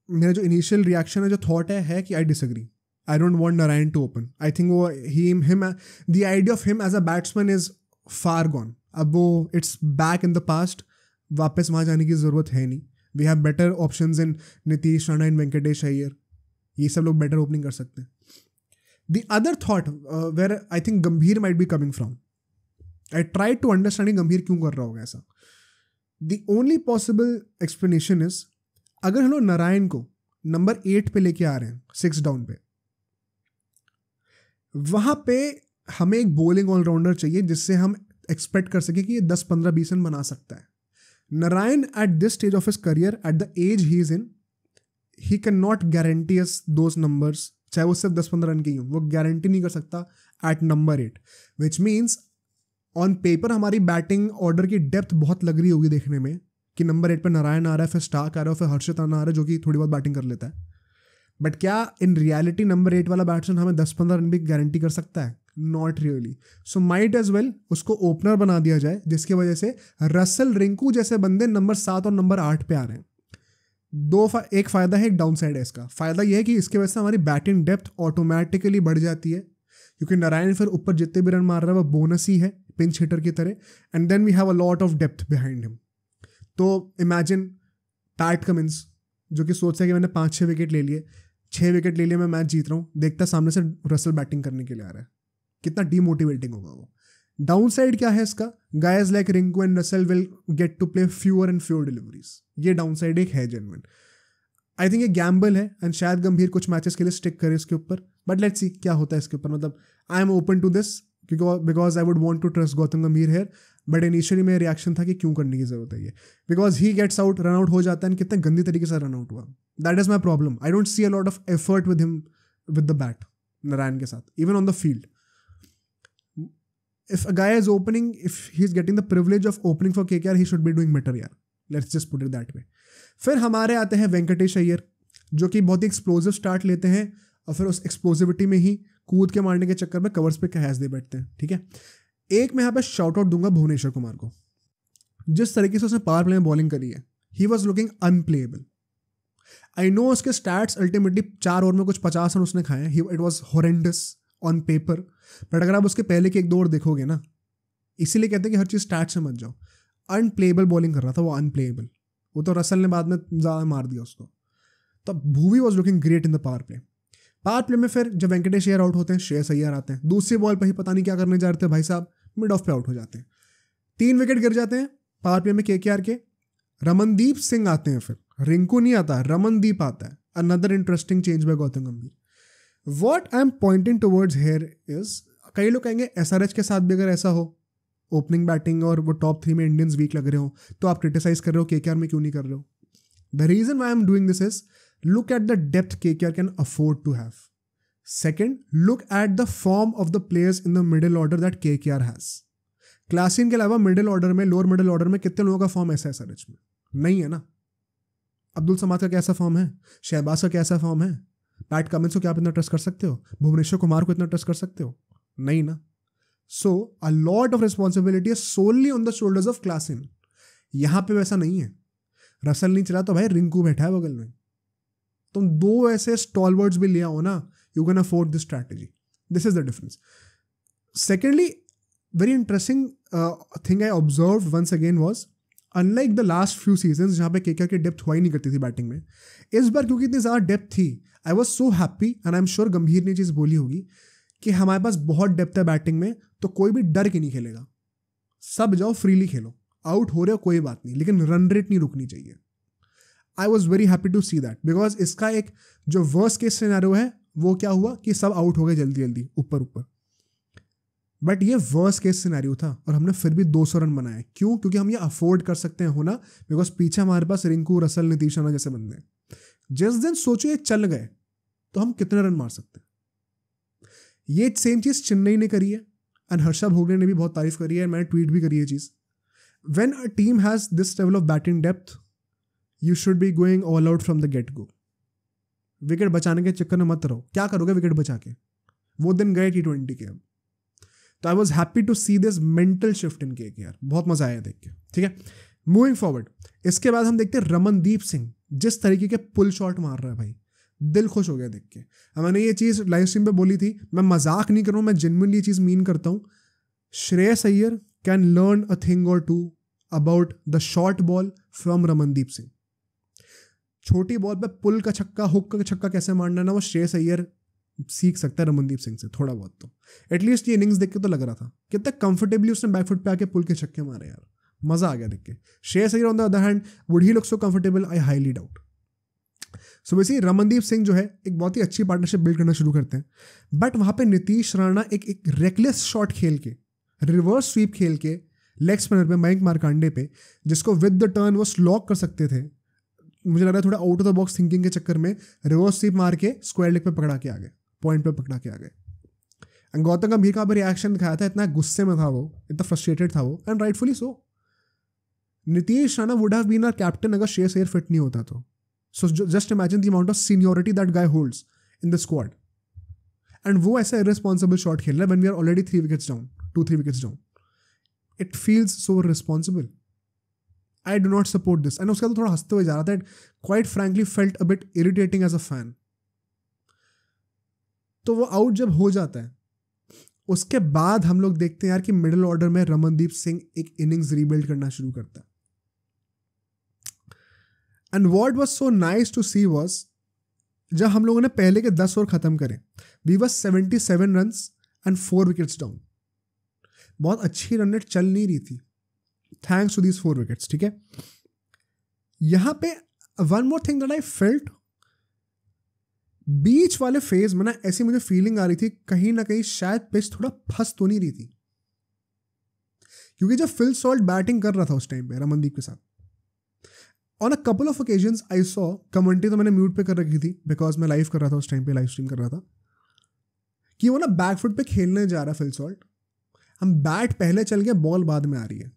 मेरा जो इनिशियल रिएक्शन है, जो थॉट है कि I disagree. I don't want Narine to open. I think वो him the idea of him as a batsman is far gone. अब वो it's back in the past. वापस वहाँ जाने की ज़रूरत है नहीं. We have better options in Nitish Rana and Venkatesh Iyer. ये सब लोग बेटर ओपनिंग कर सकते हैं. The other thought where I think Gambhir might be coming from, I try to understanding गंभीर क्यों कर रहा होगा ऐसा. The only possible explanation is, अगर हम लोग नारायण को नंबर 8 पे लेके आ रहे हैं 6 डाउन पे, वहां पे हमें एक बॉलिंग ऑलराउंडर चाहिए जिससे हम एक्सपेक्ट कर सके कि ये 10, 15, 20 रन बना सकता है. Narine at this stage of his career, at the age he is in, he can not guarantee us those numbers. चाहे वो सिर्फ 10-15 रन के ही हों, वो गारंटी नहीं कर सकता at number 8. Which means on paper हमारी बैटिंग ऑर्डर की डेप्थ बहुत लग रही होगी देखने में कि नंबर 8 पे नारायण आ रहा है, फिर स्टार्क आ रहा है, फिर हर्षित राणा आ रहा है जो कि थोड़ी बहुत बैटिंग कर लेता है. बट क्या इन रियलिटी नंबर 8 वाला बैट्समैन हमें 10-15 रन भी गारंटी कर सकता है? Not really. So might as well उसको ओपनर बना दिया जाए, जिसकी वजह से रसल, रिंकू जैसे बंदे नंबर 7 और नंबर 8 पे आ रहे हैं. एक फ़ायदा है, एक डाउन साइड है इसका. फ़ायदा यह है कि इसकी वजह से हमारी बैटिंग डेप्थ ऑटोमेटिकली बढ़ जाती है, क्योंकि नारायण फिर ऊपर जितने भी रन मार रहा है वो बोनस ही है पिंच हिटर की तरह. And then we have a lot of depth behind him. तो इमेजिन पैट कमिंस जो कि सोचता है कि मैंने 5-6 विकेट ले लिए, 6 विकेट ले लिए, मैं मैच जीत रहा हूँ, देखता सामने से रसल बैटिंग करने के लिए आ रहा है. कितना डीमोटिवेटिंग होगा वो. डाउन साइड क्या है इसका? Guys like Rinku and Russell will get to play fewer and fewer deliveries. ये डाउन साइड एक है जेन्युइन. आई थिंक ये गैम्बल है एंड शायद गंभीर कुछ मैचेस के लिए स्टिक करे इसके ऊपर. बट लेट्स सी क्या होता है इसके ऊपर. मतलब I am open to this because I would want to trust Gautam Gambhir here. But initially मेरा रिएक्शन था कि क्यों करने की जरूरत है ये, because he gets out, run out हो जाता है, कितने गंदी तरीके से रन आउट हुआ. That is my problem. I don't see a lot of effort with him with the bat, Narine के साथ, even on the field. If a guy is opening, if he's getting the privilege of opening for KKR, he should be doing better यार. Let's just put it that way. फिर हमारे आते हैं वेंकटेश अय्यर, जो कि बहुत ही एक्सप्लोजिव स्टार्ट लेते हैं और फिर उस एक्सप्लोजिविटी में ही कूद के मारने के चक्कर में कवर्स पे कैच दे बैठते हैं. ठीक है. एक मैं यहाँ पे शॉर्ट आउट दूंगा भुवनेश्वर कुमार को. जिस तरीके से उसने पावर प्ले में बॉलिंग करी है, he was looking unplayable. I know उसके स्टैट्स अल्टीमेटली 4 ओवर में कुछ 50 रन उसने खाए हैं. It was horrendous on paper. But अगर आप उसके पहले के 1-2 ओवर देखोगे ना, इसीलिए कहते हैं कि हर चीज़ स्टैट से मत जाओ. अनप्लेएबल बॉलिंग कर रहा था वो, अनप्लेएबल. वो तो रसल ने बाद में ज़्यादा मार दिया उसको. तो Bhuvi was looking great in the power play. Power play में फिर जब वेंकटेश अय्यर आउट होते हैं, श्रेयस अय्यर आते हैं. दूसरी बॉल पर ही पता नहीं क्या करने जा रहे थे भाई साहब, मिड ऑफ पे आउट हो जाते हैं. 3 विकेट गिर जाते हैं पावर प्ले में केकेआर के. रमनदीप सिंह आते हैं, फिर रिंकू नहीं आता, रमनदीप आता है. Another interesting change by Gautam Gambhir. What I am pointing towards here is, कई लोग कहेंगे SRH के साथ भी अगर ऐसा हो, ओपनिंग बैटिंग और वो टॉप 3 में इंडियंस वीक लग रहे हो, तो आप क्रिटिसाइज कर रहे हो KKR में क्यों नहीं कर रहे हो. The reason why I am doing this is, look at the depth KKR can afford to have. Second, look at the form of the players in the middle order that KKR has. Klaasen के अलावा middle order में, lower middle order में कितने लोगों का form ऐसा है SRH में? नहीं है ना. अब्दुल समाद का कैसा फॉर्म है? शहबाज का कैसा फॉर्म है? पैट कमिंस को क्या आप इतना ट्रस्ट कर सकते हो? भुवनेश्वर कुमार को इतना ट्रस्ट कर सकते हो? नहीं ना. So a lot of responsibility is solely on the shoulders of Klaasen. यहाँ पे वैसा नहीं है. रसल नहीं चला तो भाई रिंकू बैठा है बगल में. तुम 2 ऐसे स्टॉलवर्ड्स भी ले आओ ना, you can afford this strategy. This is the difference. Secondly, very interesting thing I observe once again was, unlike the last few seasons जहाँ पे केकेआर की डेप्थ हुआ ही नहीं करती थी बैटिंग में, इस बार क्योंकि इतनी ज़्यादा डेप्थ थी, I was so happy and I am sure गंभीर ने चीज़ बोली होगी कि हमारे पास बहुत डेप्थ है बैटिंग में, तो कोई भी डर के नहीं खेलेगा. सब जाओ फ्रीली खेलो, आउट हो रहे हो कोई बात नहीं, लेकिन रन रेट नहीं रुकनी चाहिए. I was very happy to see that, because इसका एक जो वर्स्ट केस सिनेरियो है वो क्या हुआ कि सब आउट हो गए जल्दी जल्दी ऊपर ऊपर. बट ये वर्स्ट केस सिनेरियो था और हमने फिर भी 200 रन बनाए. क्यों? क्योंकि हम ये अफोर्ड कर सकते हैं होना, बिकॉज पीछे हमारे पास रिंकू, रसल, नीतीश राणा जैसे बंदे हैं. जिस दिन सोचो ये चल गए तो हम कितने रन मार सकते हैं. ये सेम चीज़ चेन्नई ने करी है एंड हर्षा भोगले ने भी बहुत तारीफ करी है, मैंने ट्वीट भी करी है चीज़. When a team has this level of batting depth, you should be going all out from the get go. Wicket बचाने के चक्कर में मत रहो. क्या करोगे विकेट बचा के? वो दिन गए T20 के. अब तो I was happy to see this mental shift in KKR. बहुत मजा आया देख के. ठीक है, मूविंग फॉरवर्ड. इसके बाद हम देखते हैं रमनदीप सिंह, जिस तरीके के पुल शॉट मार रहा है भाई. दिल खुश हो गया देख के। मैंने ये चीज़ लाइव स्ट्रीम पे बोली थी, मैं मजाक नहीं कर रहा हूँ, मैं जेन्युइनली ये चीज़ मीन करता हूँ। Shreyas Iyer can learn a thing or two about the short ball from Ramandeep Singh. छोटी बॉल पे पुल का छक्का, हुक का छक्का कैसे मारना ना, वो श्रेयस अय्यर सीख सकता है रमनदीप सिंह से थोड़ा बहुत। तो एटलीस्ट ये इनिंग्स देख के तो लग रहा था कितना कंफर्टेबली उसने बैकफुट पे आके पुल के छक्के मारे यार, मजा आ गया देख के। Shreyas Iyer on the other hand, would he look so comfortable? I highly doubt. So basically Ramandeep Singh जो है एक बहुत ही अच्छी पार्टनरशिप बिल्ड करना शुरू करते हैं, बट वहां पे नीतीश राणा एक रेकलेस शॉट खेल के, रिवर्स स्वीप खेल के लेग स्पिनर पे मयंक मार्कंडे पे, जिसको विद द टर्न वो स्लॉक कर सकते थे, मुझे लग रहा है थोड़ा out of the box thinking के चक्कर में रिवर्स स्वीप मार के स्क्वायर लेग पे पकड़ा के आ गए, पॉइंट पे पकड़ा के आ गए। एंड गौतम गंभीर का भी रिएक्शन दिखाया था, इतना गुस्से में था वो, इतना फ्रस्ट्रेटेड था वो, and rightfully so. Nitish Rana would have been our captain अगर श्रेयस अय्यर फिट नहीं होता तो। So just imagine the amount of seniority that guy holds in the squad, and वो ऐसा इररिस्पॉन्सिबल शॉट खेल रहा है when we are already 3 wickets down, 2-3 wickets down. It feels so responsible. I do not support this. And उसके बाद थोड़ा हंसते हुए जा रहा था, it quite frankly felt a bit irritating as a fan. तो वो आउट जब हो जाता है उसके बाद हम लोग देखते हैं यार कि मिडिल ऑर्डर में रमनदीप सिंह एक इनिंग्स रीबिल्ड करना शुरू करता है। And what was so nice to see was जब हम लोगों ने पहले के 10 ओवर खत्म करे, we was 77 runs and 4 wickets down. बहुत अच्छी रन रेट चल नहीं रही थी थैंक्स टू दीज 4 विकेट्स, ठीक है। यहां पे one more thing that I felt, बीच वाले फेज में ना ऐसी मुझे फीलिंग आ रही थी कहीं ना कहीं शायद पिच थोड़ा फंस तो नहीं रही थी, क्योंकि जब फिल सॉल्ट बैटिंग कर रहा था उस टाइम पे रमनदीप के साथ, on a couple of occasions I saw, commentary तो मैंने म्यूट पे कर रखी थी बिकॉज मैं लाइव कर रहा था उस टाइम पे, लाइव स्ट्रीम कर रहा था, कि वो ना बैकफुट पे खेलने जा रहा है फिल सॉल्ट, हम बैट पहले चल गए, बॉल बाद में आ रही है,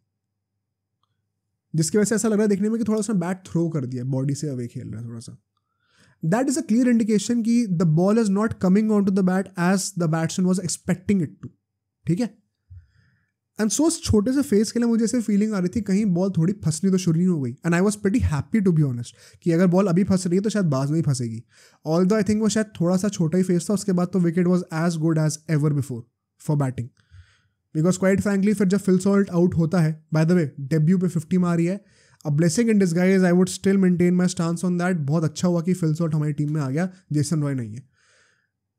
जिसकी वजह से ऐसा लग रहा है देखने में कि थोड़ा सा बैट थ्रो कर दिया, बॉडी से अवे खेल रहा है थोड़ा सा। That is a clear indication कि the ball is not coming on to the bat as the batsman was expecting it to, ठीक है। एंड सो उस छोटे से फेस के लिए मुझे ऐसे फीलिंग आ रही थी कहीं बॉल थोड़ी फंसनी तो शुरू नहीं हो गई, and I was pretty happy to be honest कि अगर बॉल अभी फंस रही है तो शायद बाद में ही फंसेगी। ऑल्दो आई थिंक वो शायद थोड़ा सा छोटा ही फेस था, उसके बाद तो wicket was as good as ever before for batting, because quite frankly फिर जब फिल सॉल्ट आउट होता है, बाय द वे डेब्यू पे 50 मारी है, a blessing in disguise, I would still maintain my stance on that. बहुत अच्छा हुआ कि फिल सॉल्ट हमारी टीम में आ गया, जेसन रॉय नहीं है।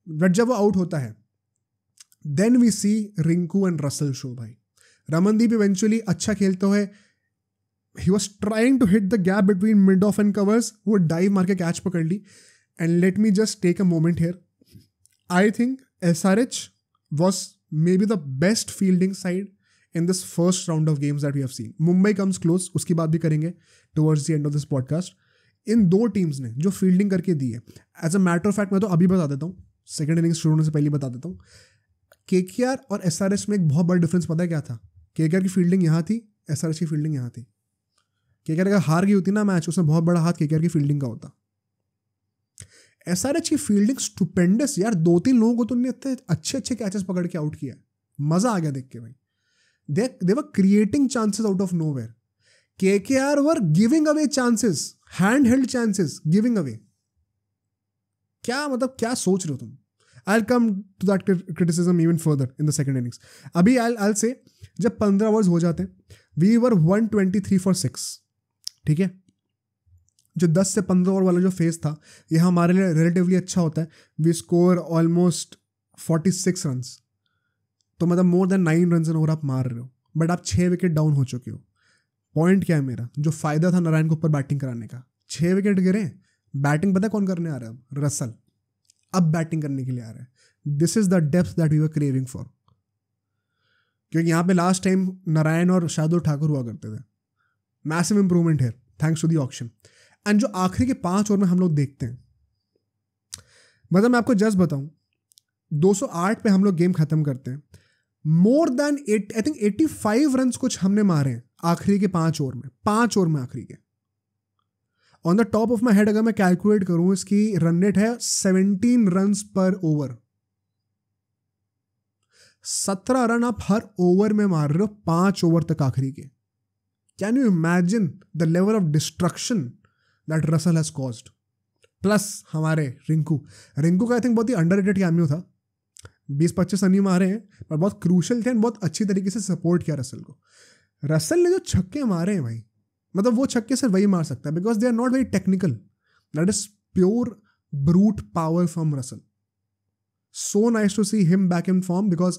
बट जब वो आउट होता है then we see Rinku and Russell show. भाई रमनदीप इवेंचुअली अच्छा खेलते हुए, he was trying to hit the gap between mid off and covers, वो डाइव मार के कैच पकड़ ली। And let me just take a moment here, I think SRH was maybe the best fielding side in this first round of games that we have seen. Mumbai comes close, उसकी बात भी करेंगे towards the end of this podcast. इन दो teams ने जो fielding करके दी है, as a matter of fact मैं तो अभी बता देता हूँ, सेकंड इनिंग्स शुरू होने से पहले बता देता हूँ, KKR और SRH में एक बहुत बड़ा डिफरेंस पता है क्या था? KKR की फील्डिंग यहाँ थी, SRH की फील्डिंग यहाँ थी। KKR अगर हार गई होती ना मैच, उसमें बहुत बड़ा हाथ KKR की फील्डिंग का होता। SRH की फील्डिंग स्टुपेंडस यार, 2-3 लोगों को तो उन्होंने इतने अच्छे अच्छे कैचेस पकड़ के आउट किया, मजा आ गया देख के भाई। They were creating chances out of nowhere. KKR were giving away chances, hand held chances giving away. क्या मतलब, क्या सोच रहे हो तुम? I will come to that criticism even further in the second innings. अभी आई विल से जब 15 overs हो जाते हैं, वी वर 123 for 6, ठीक है। जो 10 से 15 ओवर वाला जो फेज था, ये हमारे लिए रिलेटिवली अच्छा होता है। वी स्कोर ऑलमोस्ट 46 रन्स, तो मतलब more than 9 runs N over आप मार रहे हो, बट आप 6 विकेट डाउन हो चुके हो। पॉइंट क्या है मेरा, जो फायदा था नारायण को ऊपर बैटिंग कराने का, 6 विकेट गिरे, बैटिंग पता है कौन करने आ रहा है? रसल अब बैटिंग करने के लिए आ रहा है। This is the depth that we were craving for, क्योंकि यहाँ पे लास्ट टाइम नारायण और शार्दुल ठाकुर हुआ करते थे। मैसिव इंप्रूवमेंट है thanks to the auction. And जो आखिरी के 5 ओवर में हम लोग देखते हैं, मतलब मैं आपको जस्ट बताऊं, 208 पे हम लोग गेम खत्म करते हैं। More than 8, I think 85 runs कुछ हमने मारे हैं आखिरी के 5 ओवर में, 5 ओवर में आखिरी के। On the top of my head अगर मैं कैलकुलेट करूं, इसकी रन रेट है 17 रन्स पर ओवर। 17 रन आप हर ओवर में मार रहे हो 5 ओवर तक आखिरी के। Can you imagine the level of destruction that Russell has caused? Plus हमारे रिंकू का आई थिंक बहुत ही अंडररेटेड कैमियो था, 20-25 रन ही मारे हैं पर बहुत क्रूशल थे, बहुत अच्छी तरीके से सपोर्ट किया रसल को। रसल ने जो छक्के मारे हैं भाई, मतलब वो छक्के सिर्फ वही मार सकता है because they are not very technical, that is pure brute power from Russell. So nice to see him back in form because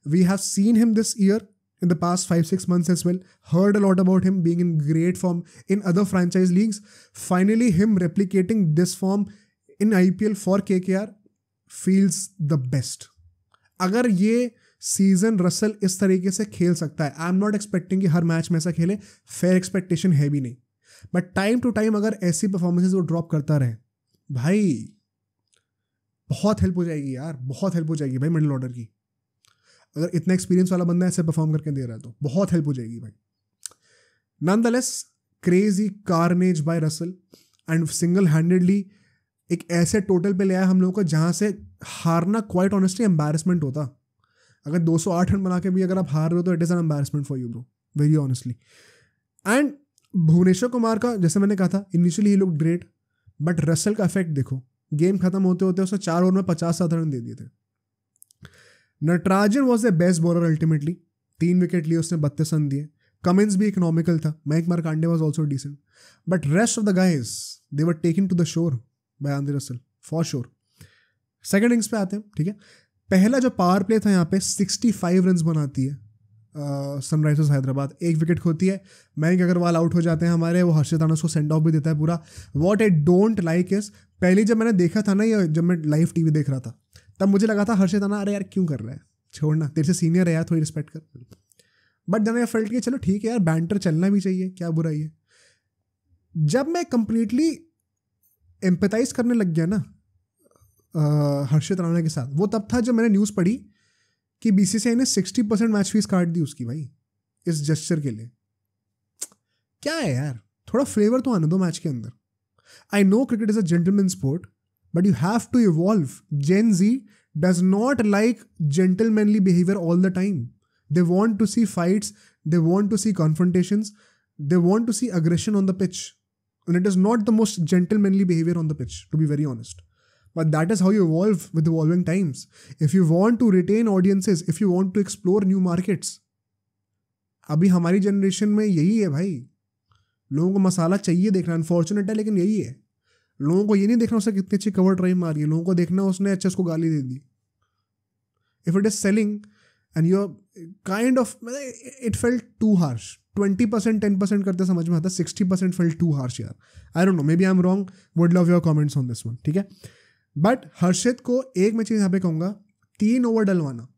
we have seen him this year in the past 5-6 months as well, heard a lot about him being in great form in other franchise leagues. Finally him replicating this form in IPL for KKR feels the best. अगर ये season Russell इस तरीके से खेल सकता है, I am not expecting कि हर match में ऐसा खेले, फेयर एक्सपेक्टेशन है भी नहीं, बट टाइम टू टाइम अगर ऐसी परफॉर्मेंसेज वो ड्रॉप करता रहे भाई, बहुत हेल्प हो जाएगी यार, बहुत हेल्प हो जाएगी भाई मिडिल ऑर्डर की। अगर इतना एक्सपीरियंस वाला बंदा ऐसे परफॉर्म करके दे रहा है तो बहुत हेल्प हो जाएगी भाई। Nonetheless crazy carnage by Russell and single handedly एक ऐसे टोटल पे ले आया हम लोगों को जहां से हारना क्वाइट ऑनेस्टली एम्बैरेसमेंट होता। अगर 208 रन बना के भी अगर आप हार रहे हो तो it is an embarrassment for you bro, very honestly. And Bhuvneshwar Kumar का जैसे मैंने कहा था, initially he look great, but Russell का इफेक्ट देखो, गेम खत्म होते होते उसने 4 ओवर में 50-7 रन दे दिए थे। Natarajan was the best bowler ultimately, 3 wicket लिए उसने, 32 रन दिए। कमिंस भी इकोनॉमिकल था, Mayank Markande was also decent, but rest of the guys they were taken to the shore by Andre Russell for sure. Second innings पे आते हैं, ठीक है। पहला जो पावर प्ले था यहाँ पे 65 रन बनाती है सनराइजर्स हैदराबाद, 1 विकेट खोती है, मयंक अग्रवाल आउट हो जाते हैं हमारे, वो हर्षित राणा उसको सेंड ऑफ भी देता है पूरा। What I don't like is, पहले जब मैंने देखा था ना, ये जब मैं लाइव टीवी देख रहा था तब मुझे लगा था हर्षित राणा अरे यार क्यों कर रहा है, छोड़ना, तेरे से सीनियर है यार, थोड़ी रिस्पेक्ट कर। बट देन आई फेल्ट कि चलो ठीक है यार, बैंटर चलना भी चाहिए, क्या बुराई है। जब मैं कंप्लीटली एम्पैथाइज करने लग गया ना हर्षित राणा के साथ, वो तब था जब मैंने न्यूज़ पढ़ी कि बीसीसीआई ने 60% मैच फीस काट दी उसकी भाई, इस जेस्चर के लिए। क्या है यार, थोड़ा फ्लेवर तो आने दो मैच के अंदर। I know cricket is a gentleman sport, but you have to evolve. Gen Z does not like gentlemanly behavior all the time. They want to see fights, they want to see confrontations, they want to see aggression on the pitch. And it is not the most gentlemanly behavior on the pitch, to be very honest. But that is how you evolve with evolving times. If you want to retain audiences, if you want to explore new markets, अभी हमारी generation में यही है भाई, लोगों को मसाला चाहिए देखना, अनफॉर्चुनेट है लेकिन यही है। लोगों को ये नहीं देखना उसने कितनी अच्छी कवर ड्राइव मारी है, लोगों को देखना उसने अच्छे उसको गाली दे दी। If it is sailing and you kind of, it felt too harsh. 20% 10% करते समझ में आता, 60% फेल्ट टू हार्श यार। I don't know, maybe I am wrong, would love your comments on this one, ठीक है। बट हर्षित को एक मैं चीज यहाँ पे कहूंगा, 3 ओवर डलवाना,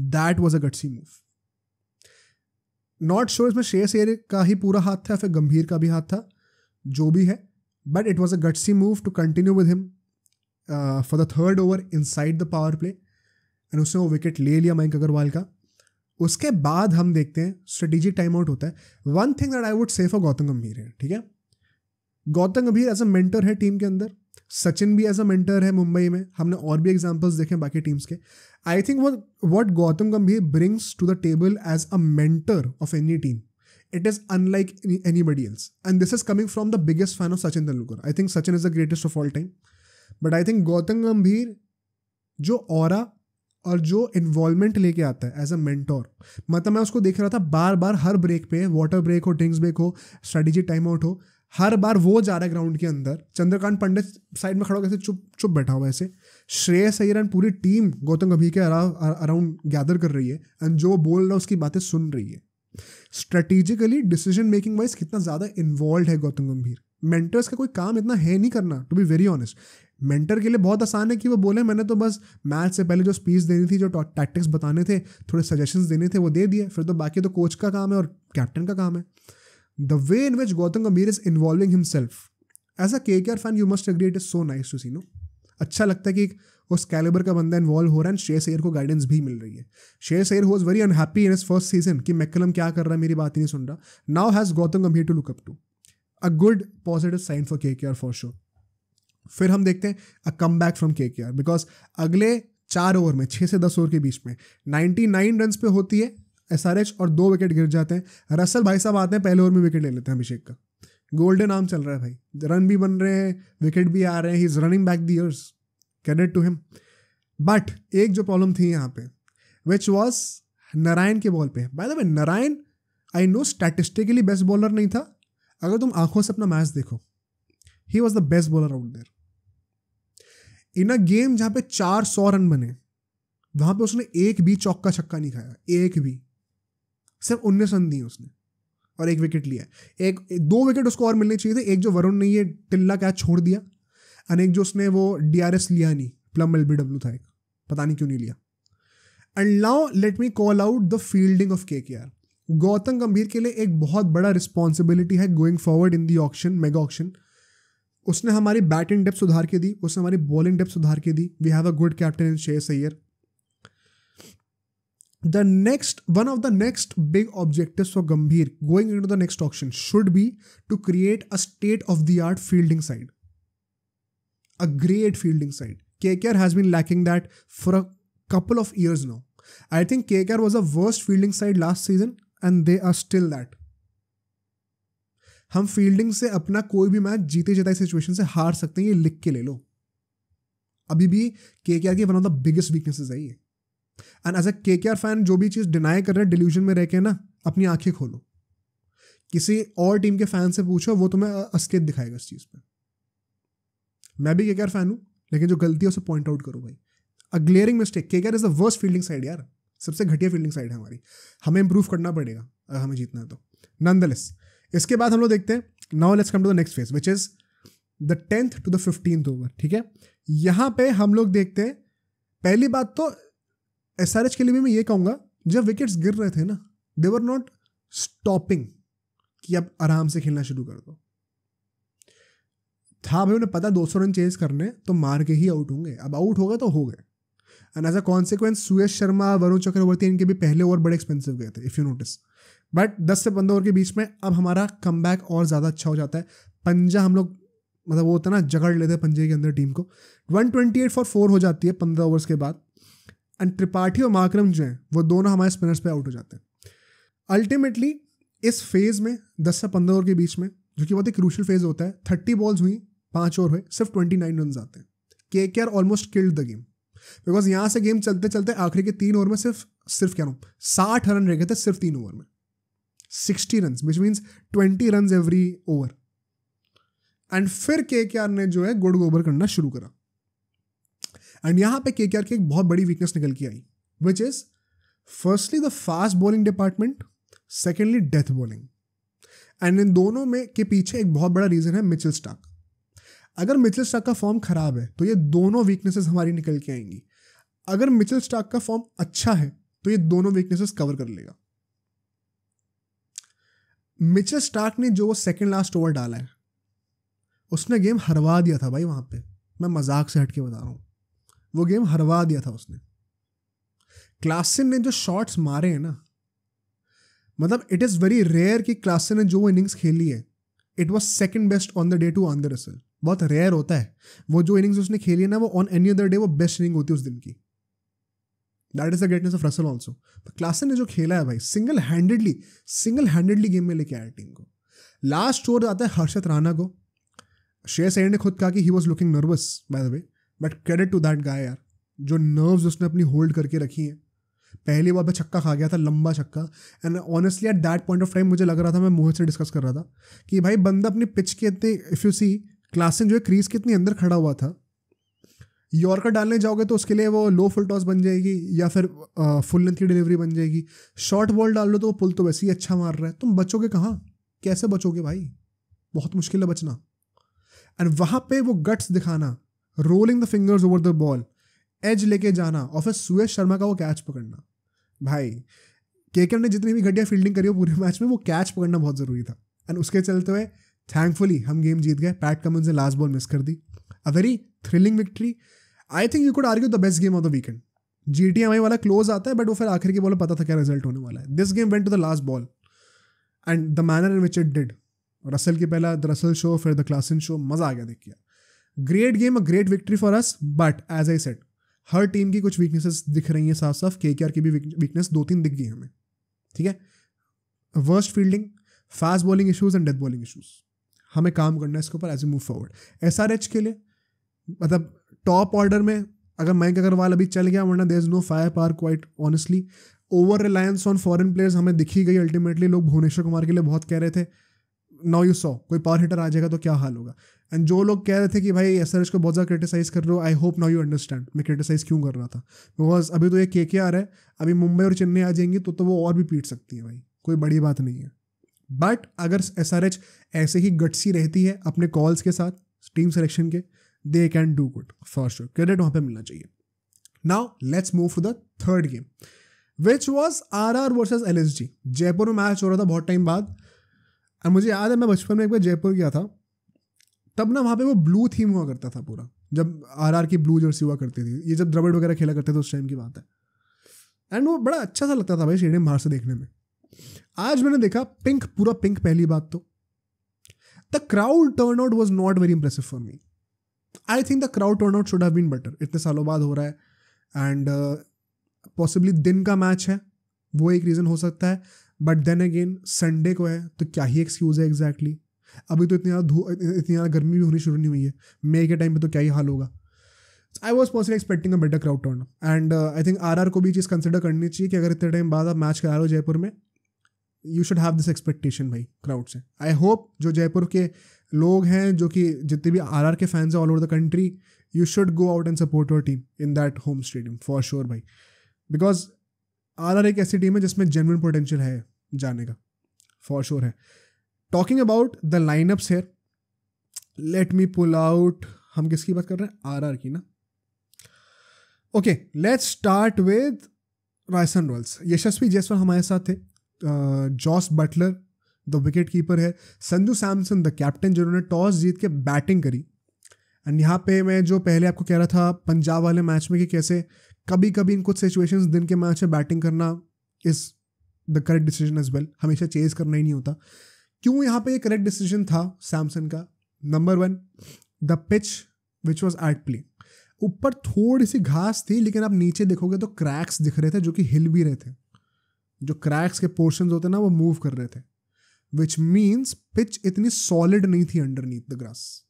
that was a gutsy move. Not sure इसमें श्रेयस अय्यर का ही पूरा हाथ था, फिर गंभीर का भी हाथ था, जो भी है, but it was a gutsy move to continue with him for the 3rd over inside the power play, and उसने वो विकेट ले लिया मयंक अग्रवाल का। उसके बाद हम देखते हैं स्ट्रेटेजिक टाइम आउट होता है। One thing that I would से फॉर गौतम गंभीर है, ठीक है, गौतम गंभीर एज अ मेंटर है टीम के अंदर, सचिन भी एज अ मेंटर है मुंबई में, हमने और भी एग्जाम्पल्स देखे बाकी टीम्स के। आई थिंक what गौतम गंभीर brings to the table as a mentor of any team, it is unlike anybody else, and this is coming from the biggest fan of Sachin Tendulkar. I think Sachin is the greatest of all time, but I think Gautam Gambhir जो aura और जो involvement लेके आता है as a mentor, मतलब मैं उसको देख रहा था बार बार, हर ब्रेक पे, वाटर ब्रेक हो, ड्रिंक्स ब्रेक हो, स्ट्रेटेजी टाइम आउट हो, हर बार वो जा रहा है ग्राउंड के अंदर, चंद्रकांत पंडित साइड में खड़ा होकर चुप बैठा हुआ ऐसे, श्रेयस अय्यर एंड पूरी टीम गौतम गंभीर के अराउंड गैदर कर रही है, एंड जो बोल रहा है उसकी बातें सुन रही है। स्ट्रेटेजिकली डिसीजन मेकिंग वाइज कितना ज़्यादा इन्वॉल्व है गौतम गंभीर। मेंटर्स का कोई काम इतना है नहीं करना, to be very honest. Mentor के लिए बहुत आसान है कि वो बोले मैंने तो बस मैच से पहले जो स्पीच देनी थी, जो टैक्टिक्स बताने थे, थोड़े सजेशंस देने थे, वो दे दिए, फिर तो बाकी तो कोच का काम है और कैप्टन का काम है। The way in which Gautam Gambhir is involving himself as a KKR fan, you must agree, it is so nice to see, no. अच्छा लगता है कि उस कैलिबर का बंदा इन्वॉल्व हो रहा है, एंड श्रेयस अय्यर को गाइडेंस भी मिल रही है। Shreyas Iyer was very unhappy in his first season कि मैकलम क्या कर रहा है, मेरी बात ही नहीं सुन रहा। Now has Gautam Gambhir to look up to, a good positive sign for KKR for sure. फिर हम देखते हैं a come back from KKR, because अगले 4 ओवर में, 6 से 10 ओवर के बीच में 99 रन पे होती है SRH और 2 विकेट गिर जाते हैं। रसल भाई साहब आते हैं, पहले ओवर में विकेट ले लेते हैं अभिषेक का, गोल्डन आर्म चल रहा है भाई, रन भी बन रहे हैं, विकेट भी आ रहे हैं, he is running back the years, credit to him. But एक जो प्रॉब्लम थी यहाँ पे विच वॉज नारायण के बॉल पे। By the way Narine I know statistically best bowler नहीं था, अगर तुम आंखों से अपना मैच देखो he was the best bowler out there. In a game जहाँ पे 400 रन बने, वहाँ पे उसने एक भी चौका छक्का नहीं खाया, एक भी, सिर्फ 19 रन दिए उसने और एक विकेट लिया। एक 2 विकेट उसको और मिलने चाहिए थे, एक जो वरुण ने ये टिल्ला कैच छोड़ दिया और एक जो उसने वो DRS लिया नहीं, प्लम LBW था एक, पता नहीं क्यों नहीं लिया। And now let me call out the fielding of KKR। Gautam गंभीर के लिए एक बहुत बड़ा रिस्पॉन्सिबिलिटी है going forward in the auction, mega auction. उसने हमारी बैटिंग डेप्थ सुधार के दी, उसने हमारी बॉलिंग डेप्थ सुधार के दी। We have a good captain in Shreyas Iyer. One of the next big objectives for Gambhir going into the next auction should be to create a state-of-the-art fielding side, a great fielding side. KKR has been lacking that for a couple of years now. I think KKR was the worst fielding side last season, and they are still that. हम fielding से अपना कोई भी match जीते जिताई situation से हार सकते हैं, ये लिख के ले लो। अभी भी KKR की one of the biggest weaknesses है ये। And as a KKR fan जो भी चीज़ डिनाई कर रहे हैं डिल्यूजन में रह के ना, अपनी आंखें खोलो, किसी और टीम के फैन से पूछो, वो तुम्हें असलियत दिखाएगा इस चीज़ पे। मैं भी KKR फैन हूँ, लेकिन जो गलती है उसे पॉइंट आउट करो भाई। A glaring mistake, KKR is the worst fielding side यार, सबसे घटिया फील्डिंग साइड है हमारी, हमें इंप्रूव करना पड़ेगा अगर हमें जीतना है तो। नॉनदलेस इसके बाद हम लोग देखते हैं, now let's come to the next phase which is the 10th to the 15th over. ठीक है, यहाँ पे हम लोग देखते हैं, पहली बात तो SRH के लिए भी मैं ये कहूँगा, जब विकेट्स गिर रहे थे ना, दे वर नॉट स्टॉपिंग कि अब आराम से खेलना शुरू कर दो। था भाई उन्हें पता 200 रन चेज करने तो मार के ही आउट होंगे, अब आउट हो गए तो हो गए। एंड एज अ कॉन्सिक्वेंस सुयश शर्मा, वरुण चक्रवर्ती, इनके भी पहले ओवर बड़े एक्सपेंसिव गए थे इफ़ यू नोटिस। बट 10 से 15 ओवर के बीच में अब हमारा कमबैक और ज़्यादा अच्छा हो जाता है। पंजा हम लोग मतलब वो होता है ना, जकड़ लेते हैं पंजे के अंदर टीम को। 128 for 4 हो जाती है 15 ओवर्स के बाद। एंड त्रिपाठी और माकरम जो हैं वो दोनों हमारे स्पिनर्स पे आउट हो जाते हैं। अल्टीमेटली इस फेज़ में 10 से 15 ओवर के बीच में, जो कि बहुत ही क्रूशल फेज़ होता है, 30 बॉल्स हुई, 5 ओवर हुए, सिर्फ 29 रन आते हैं। KKR almost killed the game, because यहाँ से गेम चलते चलते आखिरी के 3 ओवर में सिर्फ क्या 60 रन रह गए थे सिर्फ 3 ओवर में, 60 run which means 20 run every over. And फिर KKR ने जो है गुड़ गोबर करना शुरू करा। एंड यहाँ पे KKR की एक बहुत बड़ी वीकनेस निकल के आई, which is firstly the fast bowling department, secondly death bowling. And इन दोनों में के पीछे एक बहुत बड़ा रीजन है मिचेल स्टार्क। अगर मिचेल स्टार्क का फॉर्म खराब है तो ये दोनों वीकनेसेस हमारी निकल के आएंगी। अगर मिचेल स्टार्क का फॉर्म अच्छा है तो ये दोनों वीकनेसेस कवर कर लेगा। मिचेल स्टार्क ने जो सेकंड लास्ट ओवर डाला है, उसने गेम हरवा दिया था भाई। वहां पे मैं मजाक से हटके बता रहा हूँ, वो गेम हरवा दिया था उसने। क्लासन ने जो शॉट्स मारे हैं ना, मतलब इट इज़ वेरी रेयर कि क्लासन ने जो इनिंग्स खेली है, it was second best on the day to Andre Russell. बहुत रेयर होता है वो जो इनिंग्स उसने खेली है ना, वो ऑन एनी अदर डे वो बेस्ट इनिंग होती है उस दिन की। That is the greatness of Russell also. Klaasen ने जो खेला है भाई, सिंगल हैंडेडली गेम में लेके आया टीम को। लास्ट ओवर आता है हर्षित राणा को। श्रेयस अय्यर ने खुद कहा कि he was looking nervous by the way, but credit to that guy यार, जो नर्व्स उसने अपनी होल्ड करके रखी हैं। पहली बॉल पे छक्का खा गया था, लंबा छक्का। And honestly at that point of time मुझे लग रहा था, मैं मोहित से डिस्कस कर रहा था कि भाई बंदा अपनी पिच के इतने, इफ़ यू सी क्लासन जो है क्रीज के इतनी अंदर खड़ा हुआ था, यॉर्कर डालने जाओगे तो उसके लिए वो लो फुल टॉस बन जाएगी या फिर फुल लेंथ की डिलीवरी बन जाएगी। शॉर्ट बॉल डाल लो तो वो पुल तो वैसे ही अच्छा मार रहा है, तुम बचोगे कहाँ, कैसे बचोगे भाई, बहुत मुश्किल है बचना। एंड वहाँ पे वो गट्स दिखाना, rolling the fingers over the ball, edge लेके जाना और फिर सुयश शर्मा का वो कैच पकड़ना। भाई KKR ने जितनी भी घटिया फील्डिंग करी हो पूरे मैच में, वो कैच पकड़ना बहुत ज़रूरी था। एंड उसके चलते हुए थैंकफुली हम गेम जीत गए। पैट कमिंस ने लास्ट बॉल मिस कर दी। A very thrilling victory. I think you could argue the best game of the weekend. GTMI वाला क्लोज आता है, बट वो फिर आखिर की बॉल पता था क्या रिजल्ट होने वाला है। This game went to the last ball and the manner in which it did. Russell की पहला द रसेल शो, फिर द क्लासन शो, मज़ा आ गया देख के। Great game, a great victory for us. But as I said, हर team की कुछ वीकनेसेस दिख रही हैं साफ साफ। KKR की भी वीकनेस 2-3 दिख गई हमें, ठीक है। Worst fielding, fast bowling issues and death bowling issues. हमें काम करना है इसके ऊपर as a move forward. SRH के लिए मतलब टॉप ऑर्डर में अगर मयंक अग्रवाल अभी चल गया, वरना there is no fire power quite honestly. Over reliance on foreign players हमें दिखी गई अल्टीमेटली। लोग भुवनेश्वर कुमार के लिए बहुत कह रहे थे, नाउ यू सॉ कोई पावर हिटर आ जाएगा तो क्या हाल होगा। एंड जो लोग कह रहे थे कि भाई SRH को बहुत ज़्यादा क्रिटिसाइज कर रहे हो, I hope now you understand मैं क्रिटिसाइज क्यों कर रहा था। बिकॉज अभी तो ये KKR है, अभी मुंबई और चेन्नई आ जाएंगी तो वो और भी पीट सकती है भाई, कोई बड़ी बात नहीं है। बट अगर SRH ऐसे ही गट्सी रहती है अपने कॉल्स के साथ टीम सिलेक्शन के, they can do good for sure, credit वहाँ पे मिलना चाहिए। Now let's move to the third game which was RR versus LSG। Jaipur में मैच हो रहा था बहुत टाइम बाद। और मुझे याद है मैं बचपन में एक बार जयपुर गया था, तब ना वहाँ पे वो ब्लू थीम हुआ करता था पूरा, जब RR की ब्लू जर्सी हुआ करती थी, ये जब द्रविड़ वगैरह खेला करते थे उस टाइम की बात है। एंड वो बड़ा अच्छा सा लगता था भाई स्टेडियम बाहर से देखने में। आज मैंने देखा पिंक, पूरा पिंक। पहली बात तो the crowd turn out was not very impressive for me. I think the crowd turn out should have been better. इतने सालों बाद हो रहा है एंड पॉसिबली दिन का मैच है, वो एक रीज़न हो सकता है। बट देन अगेन संडे को है तो क्या ही एक्सक्यूज़ है एग्जैक्टली। अभी तो इतनी ज़्यादा गर्मी भी होनी शुरू नहीं हुई है, मई के टाइम पे तो क्या ही हाल होगा। I was personally expecting a better crowd turn and I think RR को भी चीज़ कंसिडर करनी चाहिए कि अगर इतने टाइम बाद आप मैच करा रहे हो जयपुर में, you should have this expectation भाई क्राउड से। आई होप जो जयपुर के लोग हैं, जो कि जितने भी RR के फैंस हैं all over the country, you should go out and support your team in that home stadium for sure भाई। बिकॉज RR एक ऐसी टीम है जिसमें जेन्युइन पोटेंशियल है जाने का, फॉर श्योर है। Talking about the lineups here, let me pull out. हम किसकी बात कर रहे हैं? RR की ना। Okay, let's start with Rajasthan Royals. Yashasvi Jaiswal हमारे साथ थे, Jos Buttler the wicket keeper है, संजू सैमसन द कैप्टन, जिन्होंने टॉस जीत के बैटिंग करी। एंड यहाँ पे मैं जो पहले आपको कह रहा था पंजाब वाले मैच में कि कैसे कभी कभी इन कुछ सिचुएशंस दिन के मैच में बैटिंग करना is the correct decision as well, हमेशा चेज करना ही नहीं होता। क्यों यहाँ पे ये करेक्ट डिसीजन था सैमसन का? Number 1, the pitch which was at play. ऊपर थोड़ी सी घास थी, लेकिन आप नीचे देखोगे तो क्रैक्स दिख रहे थे जो कि हिल भी रहे थे। जो क्रैक्स के पोर्शंस होते हैं ना, वो मूव कर रहे थे, विच मीन्स पिच इतनी सॉलिड नहीं थी underneath the grass,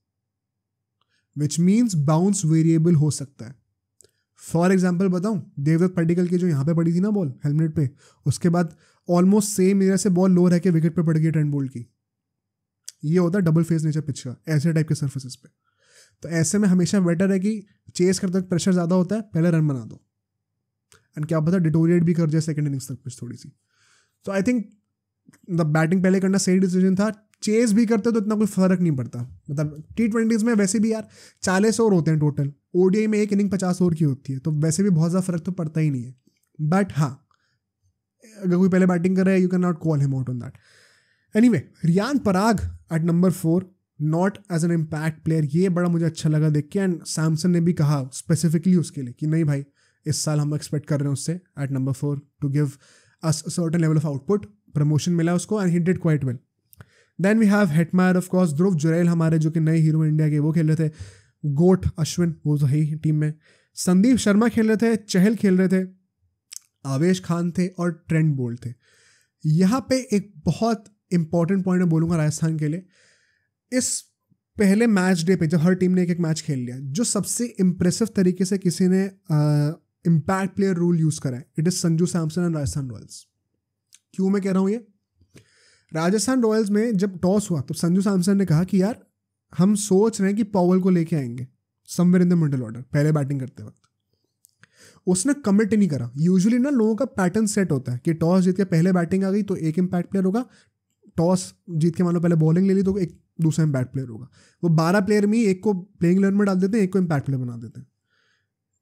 which means bounce variable हो सकता है। फॉर एग्जाम्पल बताऊं, देवदत्त पडिक्कल की जो यहाँ पे पड़ी थी ना बॉल हेलमेट पे, उसके बाद ऑलमोस्ट सेम एरिया से बॉल लो रह के विकेट पे पड़ गई ट्रेंट बोल्ट की। ये होता है डबल फेस नेचर पिच का, ऐसे टाइप के सर्फेसिस पे। तो ऐसे में हमेशा बेटर है कि चेस करते वक्त प्रेशर ज़्यादा होता है, पहले रन बना दो, एंड क्या पता डिटोरिएट भी कर जाए सेकंड इनिंग्स तक पिच थोड़ी सी। तो आई थिंक द बैटिंग पहले करना सही डिसीजन था। चेस भी करते तो इतना कोई फर्क नहीं पड़ता। मतलब T20s में वैसे भी यार 40 ओवर होते हैं टोटल, ODI में एक इनिंग 50 ओवर की होती है, तो वैसे भी बहुत ज़्यादा फर्क तो पड़ता ही नहीं है। बट हाँ, अगर कोई पहले बैटिंग कर रहा है, you can not call him out on that. Anyway, Riyan Parag at number 4, not as an impact player. ये बड़ा मुझे अच्छा लगा देख के। एंड सैमसन ने भी कहा स्पेसिफिकली उसके लिए कि नहीं भाई, इस साल हम एक्सपेक्ट कर रहे हैं उससे at number 4 to give us certain level of output. Promotion मिला उसको and he did quite well. Then we have Hetmyer of course, Dhruv Jurel हमारे जो कि नए हीरो इंडिया के, वो खेल रहे थे। गोट अश्विन, वो तो है ही टीम में। संदीप शर्मा खेल रहे थे, चहल खेल रहे थे, आवेश खान थे और ट्रेंट बोल्ट थे। यहाँ पे एक बहुत इंपॉर्टेंट पॉइंट मैं बोलूँगा राजस्थान के लिए। इस पहले मैच डे पे जब हर टीम ने एक एक मैच खेल लिया, जो सबसे इंप्रेसिव तरीके से किसी ने इम्पैक्ट प्लेयर रूल यूज़ करा है, it is Sanju Samson and Rajasthan Royals. क्यों मैं कह रहा हूँ ये? राजस्थान रॉयल्स में जब टॉस हुआ तो संजू सैमसन ने कहा कि यार हम सोच रहे हैं कि पॉवल को लेके आएंगे somewhere in the middle order पहले बैटिंग करते वक्त। उसने कमिट नहीं करा। यूजुअली ना लोगों का पैटर्न सेट होता है कि टॉस जीत के पहले बैटिंग आ गई तो एक इम्पैक्ट प्लेयर होगा, टॉस जीत के मान लो पहले बॉलिंग ले ली तो एक दूसरा इम्पैक्ट प्लेयर होगा। वो 12 प्लेयर में ही एक को प्लेइंग 11 में डाल देते हैं, एक को इम्पैक्ट प्लेयर बना देते हैं।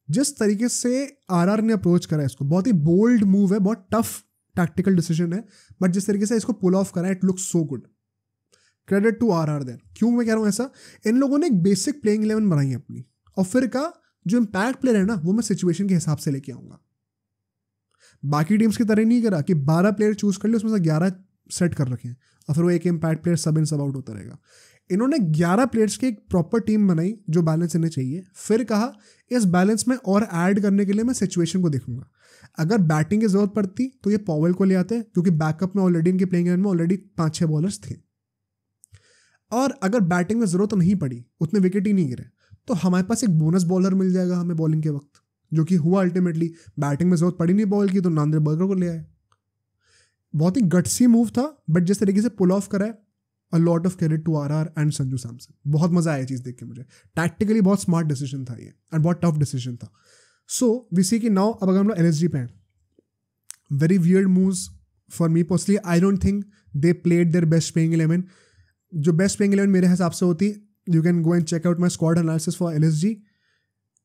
जिस तरीके से RR ने अप्रोच करा है इसको, बहुत ही बोल्ड मूव है, बहुत टफ टैक्टिकल डिसीजन है, बट जिस तरीके से इसको पुल ऑफ करा है, it looks so good. Credit to RR there. क्यों मैं कह रहा हूँ ऐसा? इन लोगों ने एक बेसिक प्लेइंग 11 बनाई है अपनी, और फिर का जो इम्पैक्ट प्लेयर है ना, वो मैं सिचुएशन के हिसाब से लेके आऊँगा। बाकी टीम्स की तरह नहीं करा कि 12 प्लेयर चूज कर लिए, उसमें से 11 सेट कर रखे हैं और फिर वो एक इम्पैक्ट प्लेयर सब इन सब आउट होता रहेगा। इन्होंने 11 प्लेयर्स की एक प्रॉपर टीम बनाई जो बैलेंस इन्हें चाहिए। फिर कहा इस बैलेंस में और ऐड करने के लिए मैं सिचुएशन को देखूंगा। अगर बैटिंग की जरूरत पड़ती तो ये पॉवेल को ले आते, क्योंकि बैकअप में ऑलरेडी इनके प्लेइंग में ऑलरेडी 5-6 बॉलर्स थे। और अगर बैटिंग में ज़रूरत नहीं पड़ी, उतने विकेट ही नहीं गिरे, तो हमारे पास एक बोनस बॉलर मिल जाएगा हमें बॉलिंग के वक्त, जो कि हुआ अल्टीमेटली। बैटिंग में ज़रूरत पड़ी नहीं बॉल की, तो नांदेड़ बर्गर को ले आए। बहुत ही गट्सी मूव था, बट जिस तरीके से पुल ऑफ करा है, a lot of credit to RR and Sanju Samson. बहुत मजा आया चीज़ देख के मुझे। टैक्टिकली बहुत स्मार्ट डिसीजन था ये, एंड बहुत टफ डिसीजन था। सो वी सी कि नाउ अब अगर हम लोग एलएसजी पे हैं, very weird moves for me personally. I don't think they played their best playing 11। जो बेस्ट प्लेइंग 11 मेरे हिसाब से होती, you can go and check out my squad analysis for LSG.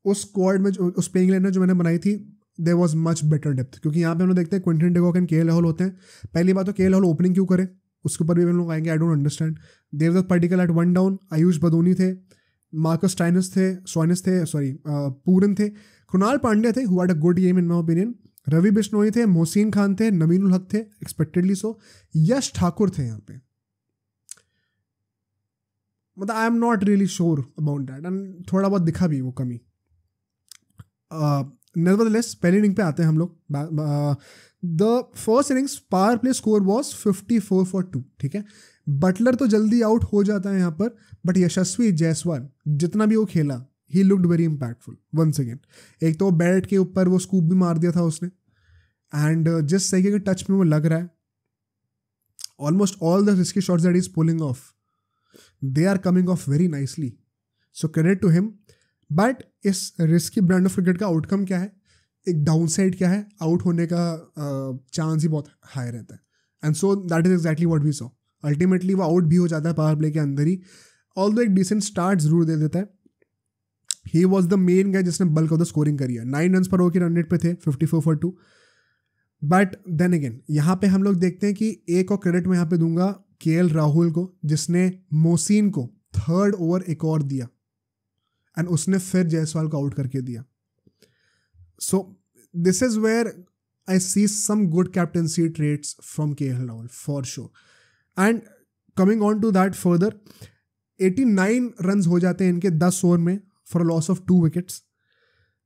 उस स्क्वाड में उस प्लेइंग 11 जो मैंने बनाई थी, there was much better depth. क्योंकि यहाँ पे हम लोग देखते हैं Quinton de Kock and KL Rahul होते हैं। पहली बात तो केएल राहुल ओपनिंग क्यों करे, उसके ऊपर भी हम लोग आएंगे। I don't understand. Devdutt Padikkal at 1 down, Ayush Badoni थे, मार्कस स्टोइनिस थे, पूरन थे, कृणाल पांड्या थे, who had a good game in my opinion, Ravi Bishnoi थे, मोहसिन खान थे, नवीन उल हक थे, एक्सपेक्टेडली सो, यश ठाकुर थे यहाँ पे। मतलब I am not really sure about that, and थोड़ा बहुत दिखा भी वो कमी। नेवरदलेस पहली इनिंग पे आते हैं हम लोग। The first innings power play score was 54 for 2। ठीक है, बटलर तो जल्दी आउट हो जाता है यहाँ पर, बट यशस्वी जायसवाल जितना भी वो खेला, he looked very impactful once again. एक तो बैट के ऊपर वो स्कूप भी मार दिया था उसने, एंड जिस तरीके के टच में वो लग रहा है, almost all the risky shots that is pulling off, they are coming off very nicely, so credit to him. But इस रिस्की ब्रांड ऑफ क्रिकेट का आउटकम क्या है, एक डाउन साइड क्या है, आउट होने का चांस ही बहुत हाई रहता है, and so that is exactly what we saw. Ultimately वो आउट भी हो जाता है पावर प्ले के अंदर ही, ऑल्दो एक डिसेंट स्टार्ट जरूर दे देता है। He was the main guy जिसने बल्क ऑफ द स्कोरिंग करी है। 9 रन पर ओवर रन रेट पे थे, 54 for 2। बट देन अगेन यहाँ पे हम लोग देखते हैं कि एक और क्रेडिट मैं यहाँ पे दूंगा केएल राहुल को, जिसने मोहसिन को 3rd ओवर एक और दिया, एंड उसने फिर जायसवाल को आउट करके दिया। So this is where I see some good captaincy traits from KL Rahul for sure. And coming on to that further, 89 run हो जाते हैं इनके 10 ओवर में for loss of 2 wickets.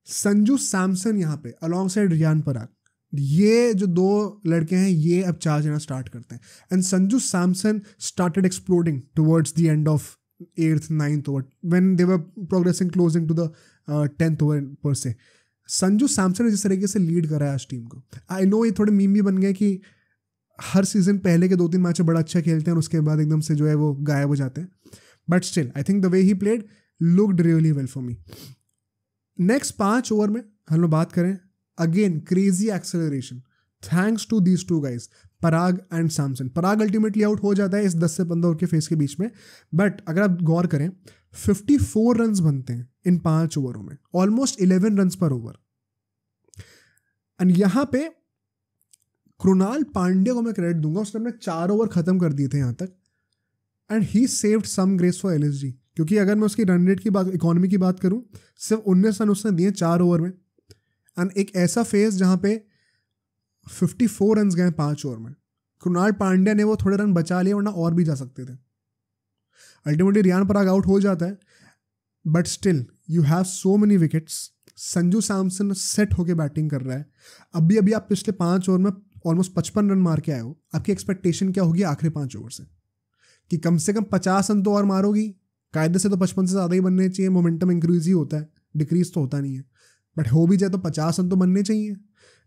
Sanju Samson यहाँ पे अलॉन्ग साइड रियान पराग, ये जो 2 लड़के हैं, ये अब चार्ज लेना स्टार्ट करते हैं, and Sanju Samson started exploding towards the end of 8th 9th over when they were progressing closing to the 10th over पर से। संजू सैमसन ने जिस तरीके से लीड करा है आज टीम को, आई नो ये थोड़े मीम भी बन गए कि हर सीजन पहले के 2-3 मैच बड़ा अच्छा खेलते हैं और उसके बाद एकदम से जो है वो गायब हो जाते हैं, but still I think the way he played looked really well for me. Next 5 over में हम लोग बात करें, again crazy acceleration thanks to these 2 guys, Parag and Samson. Parag ultimately out हो जाता है इस 10 से 15 ओवर के फेस के बीच में, बट अगर आप गौर करें 54 रन बनते हैं इन 5 ओवरों में, ऑलमोस्ट 11 रन पर ओवर। एंड यहाँ पे कृणाल पांड्या को मैं क्रेडिट दूंगा, उसने अपने 4 ओवर खत्म कर दिए थे यहाँ तक, and he saved some grace for LSG. क्योंकि अगर मैं उसकी रन रेट की बात, इकोनॉमी की बात करूँ, सिर्फ 19 रन उसने दिए 4 ओवर में, एंड एक ऐसा फेस जहाँ पे 54 रन गए 5 ओवर में। कृणाल पांड्या ने वो थोड़े रन बचा लिए, वरना और भी जा सकते थे। अल्टीमेटली रियान पराग आउट हो जाता है, but still you have so many wickets. Sanju Samson set होके बैटिंग कर रहा है। अभी अभी आप पिछले 5 ओवर में ऑलमोस्ट 55 रन मार के आए हो। आपकी एक्सपेक्टेशन क्या होगी आखिरी 5 ओवर से, कि कम से कम 50 रन तो और मारोगी। कायदे से तो 55 से ज़्यादा ही बनने चाहिए, मोमेंटम इंक्रीज ही होता है, डिक्रीज तो होता नहीं है, बट हो भी जाए तो 50 रन तो बनने चाहिए,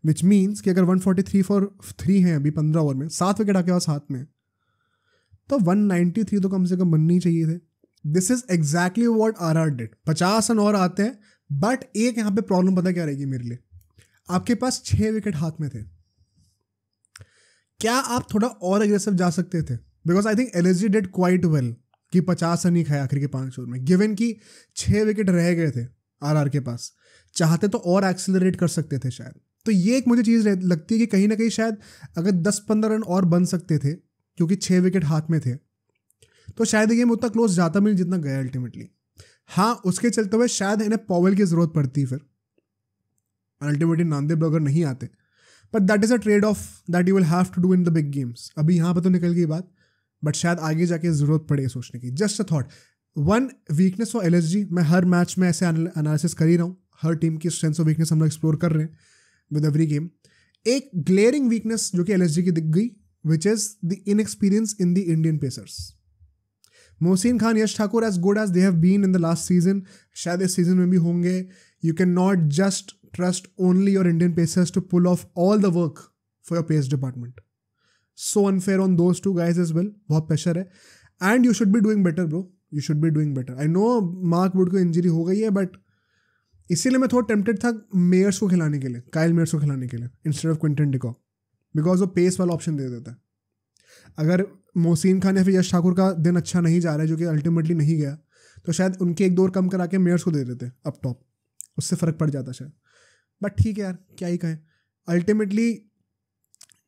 विच मीन्स कि अगर 143 for 3 हैं अभी 15 ओवर में, 7 विकेट आपके पास हाथ में, तो 193 तो कम से कम बननी चाहिए थे। This is exactly what RR did. 50 run और आते हैं, बट एक यहाँ पे प्रॉब्लम पता क्या रहेगी मेरे लिए, आपके पास 6 विकेट हाथ में थे, क्या आप थोड़ा और एग्रेसिव जा सकते थे? Because I think LSG did quite well कि 50 रन ही खाए आखिर के 5 ओवर में, गिवन कि 6 विकेट रह गए थे आरआर के पास। चाहते तो और एक्सेलरेट कर सकते थे शायद। तो ये एक मुझे चीज़ लगती है कि कहीं ना कहीं शायद अगर 10-15 रन और बन सकते थे, क्योंकि 6 विकेट हाथ में थे, तो शायद ये गेम उतना क्लोज जाता भी नहीं जितना गया अल्टीमेटली। हाँ, उसके चलते हुए शायद इन्हें पॉवेल की ज़रूरत पड़ती फिर, अल्टीमेटली नांदेड़ बर्गर नहीं आते, but that is a trade off that you will have to do in the big games. अभी यहाँ पर तो निकल गई बात, बट शायद आगे जाके ज़रूरत पड़े सोचने की। Just a thought, one weakness for LSG, मैं हर मैच में ऐसे एनालिसिस कर ही रहा हूँ, हर टीम की स्ट्रेंथ और वीकनेस हम लोग एक्सप्लोर कर रहे हैं विद एवरी गेम। एक ग्लेयरिंग वीकनेस जो कि एलएसजी की दिख गई, which is the inexperience in the Indian pacers. Mohsin Khan, Yash Thakur, as good as they have been in the last season, शायद इस सीजन में भी होंगे. You can not just trust only your Indian pacers to pull off all the work for your pace department. So unfair on those two guys as well. बहुत pressure है. And you should be doing better, bro. You should be doing better. I know Mark Wood को injury हो गई है, but इसीलिए मैं थोड़ा tempted था मेयर्स को खिलाने के लिए, काइल मेयर्स को खिलाने के लिए instead of Quinton de Kock, because वो पेस वाला ऑप्शन दे देता है. अगर मोहसिन खान या फिर यश ठाकुर का दिन अच्छा नहीं जा रहा है, जो कि अल्टीमेटली नहीं गया, तो शायद उनके एक दो और कम करा के मेयर्स को दे देते अप टॉप, उससे फ़र्क पड़ जाता शायद. बट ठीक है यार, क्या ही कहें. अल्टीमेटली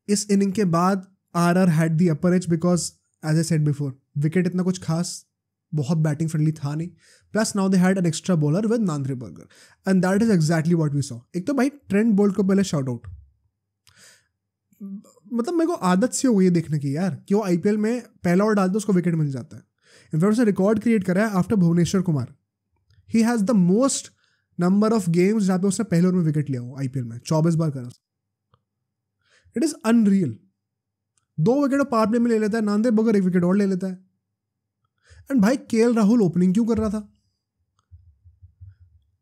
इस इनिंग के बाद RR had the upper edge because as I said before, wicket इतना कुछ खास बहुत बैटिंग फ्रेंडली था नहीं. Plus now they had an extra bowler with Nandre Burger, and that is exactly what we saw. एक तो भाई ट्रेंट बोल्ट को पहले शॉट आउट, मतलब मेरे को आदत सी हो गई है देखने की यार कि वो आईपीएल में पहला ओवर डालते उसको विकेट मिल जाता है. इनफैक्ट उसने रिकॉर्ड क्रिएट करा है after Bhuvneshwar Kumar. He has the most number of games जहाँ पे उसने पहले ओवर में विकेट लिया हो आईपीएल में, 24 बार करा. It is unreal. 2 wicket power play में ले लेता है, नांदे बगर 1 विकेट और ले लेता है. एंड भाई केएल राहुल ओपनिंग क्यों कर रहा था?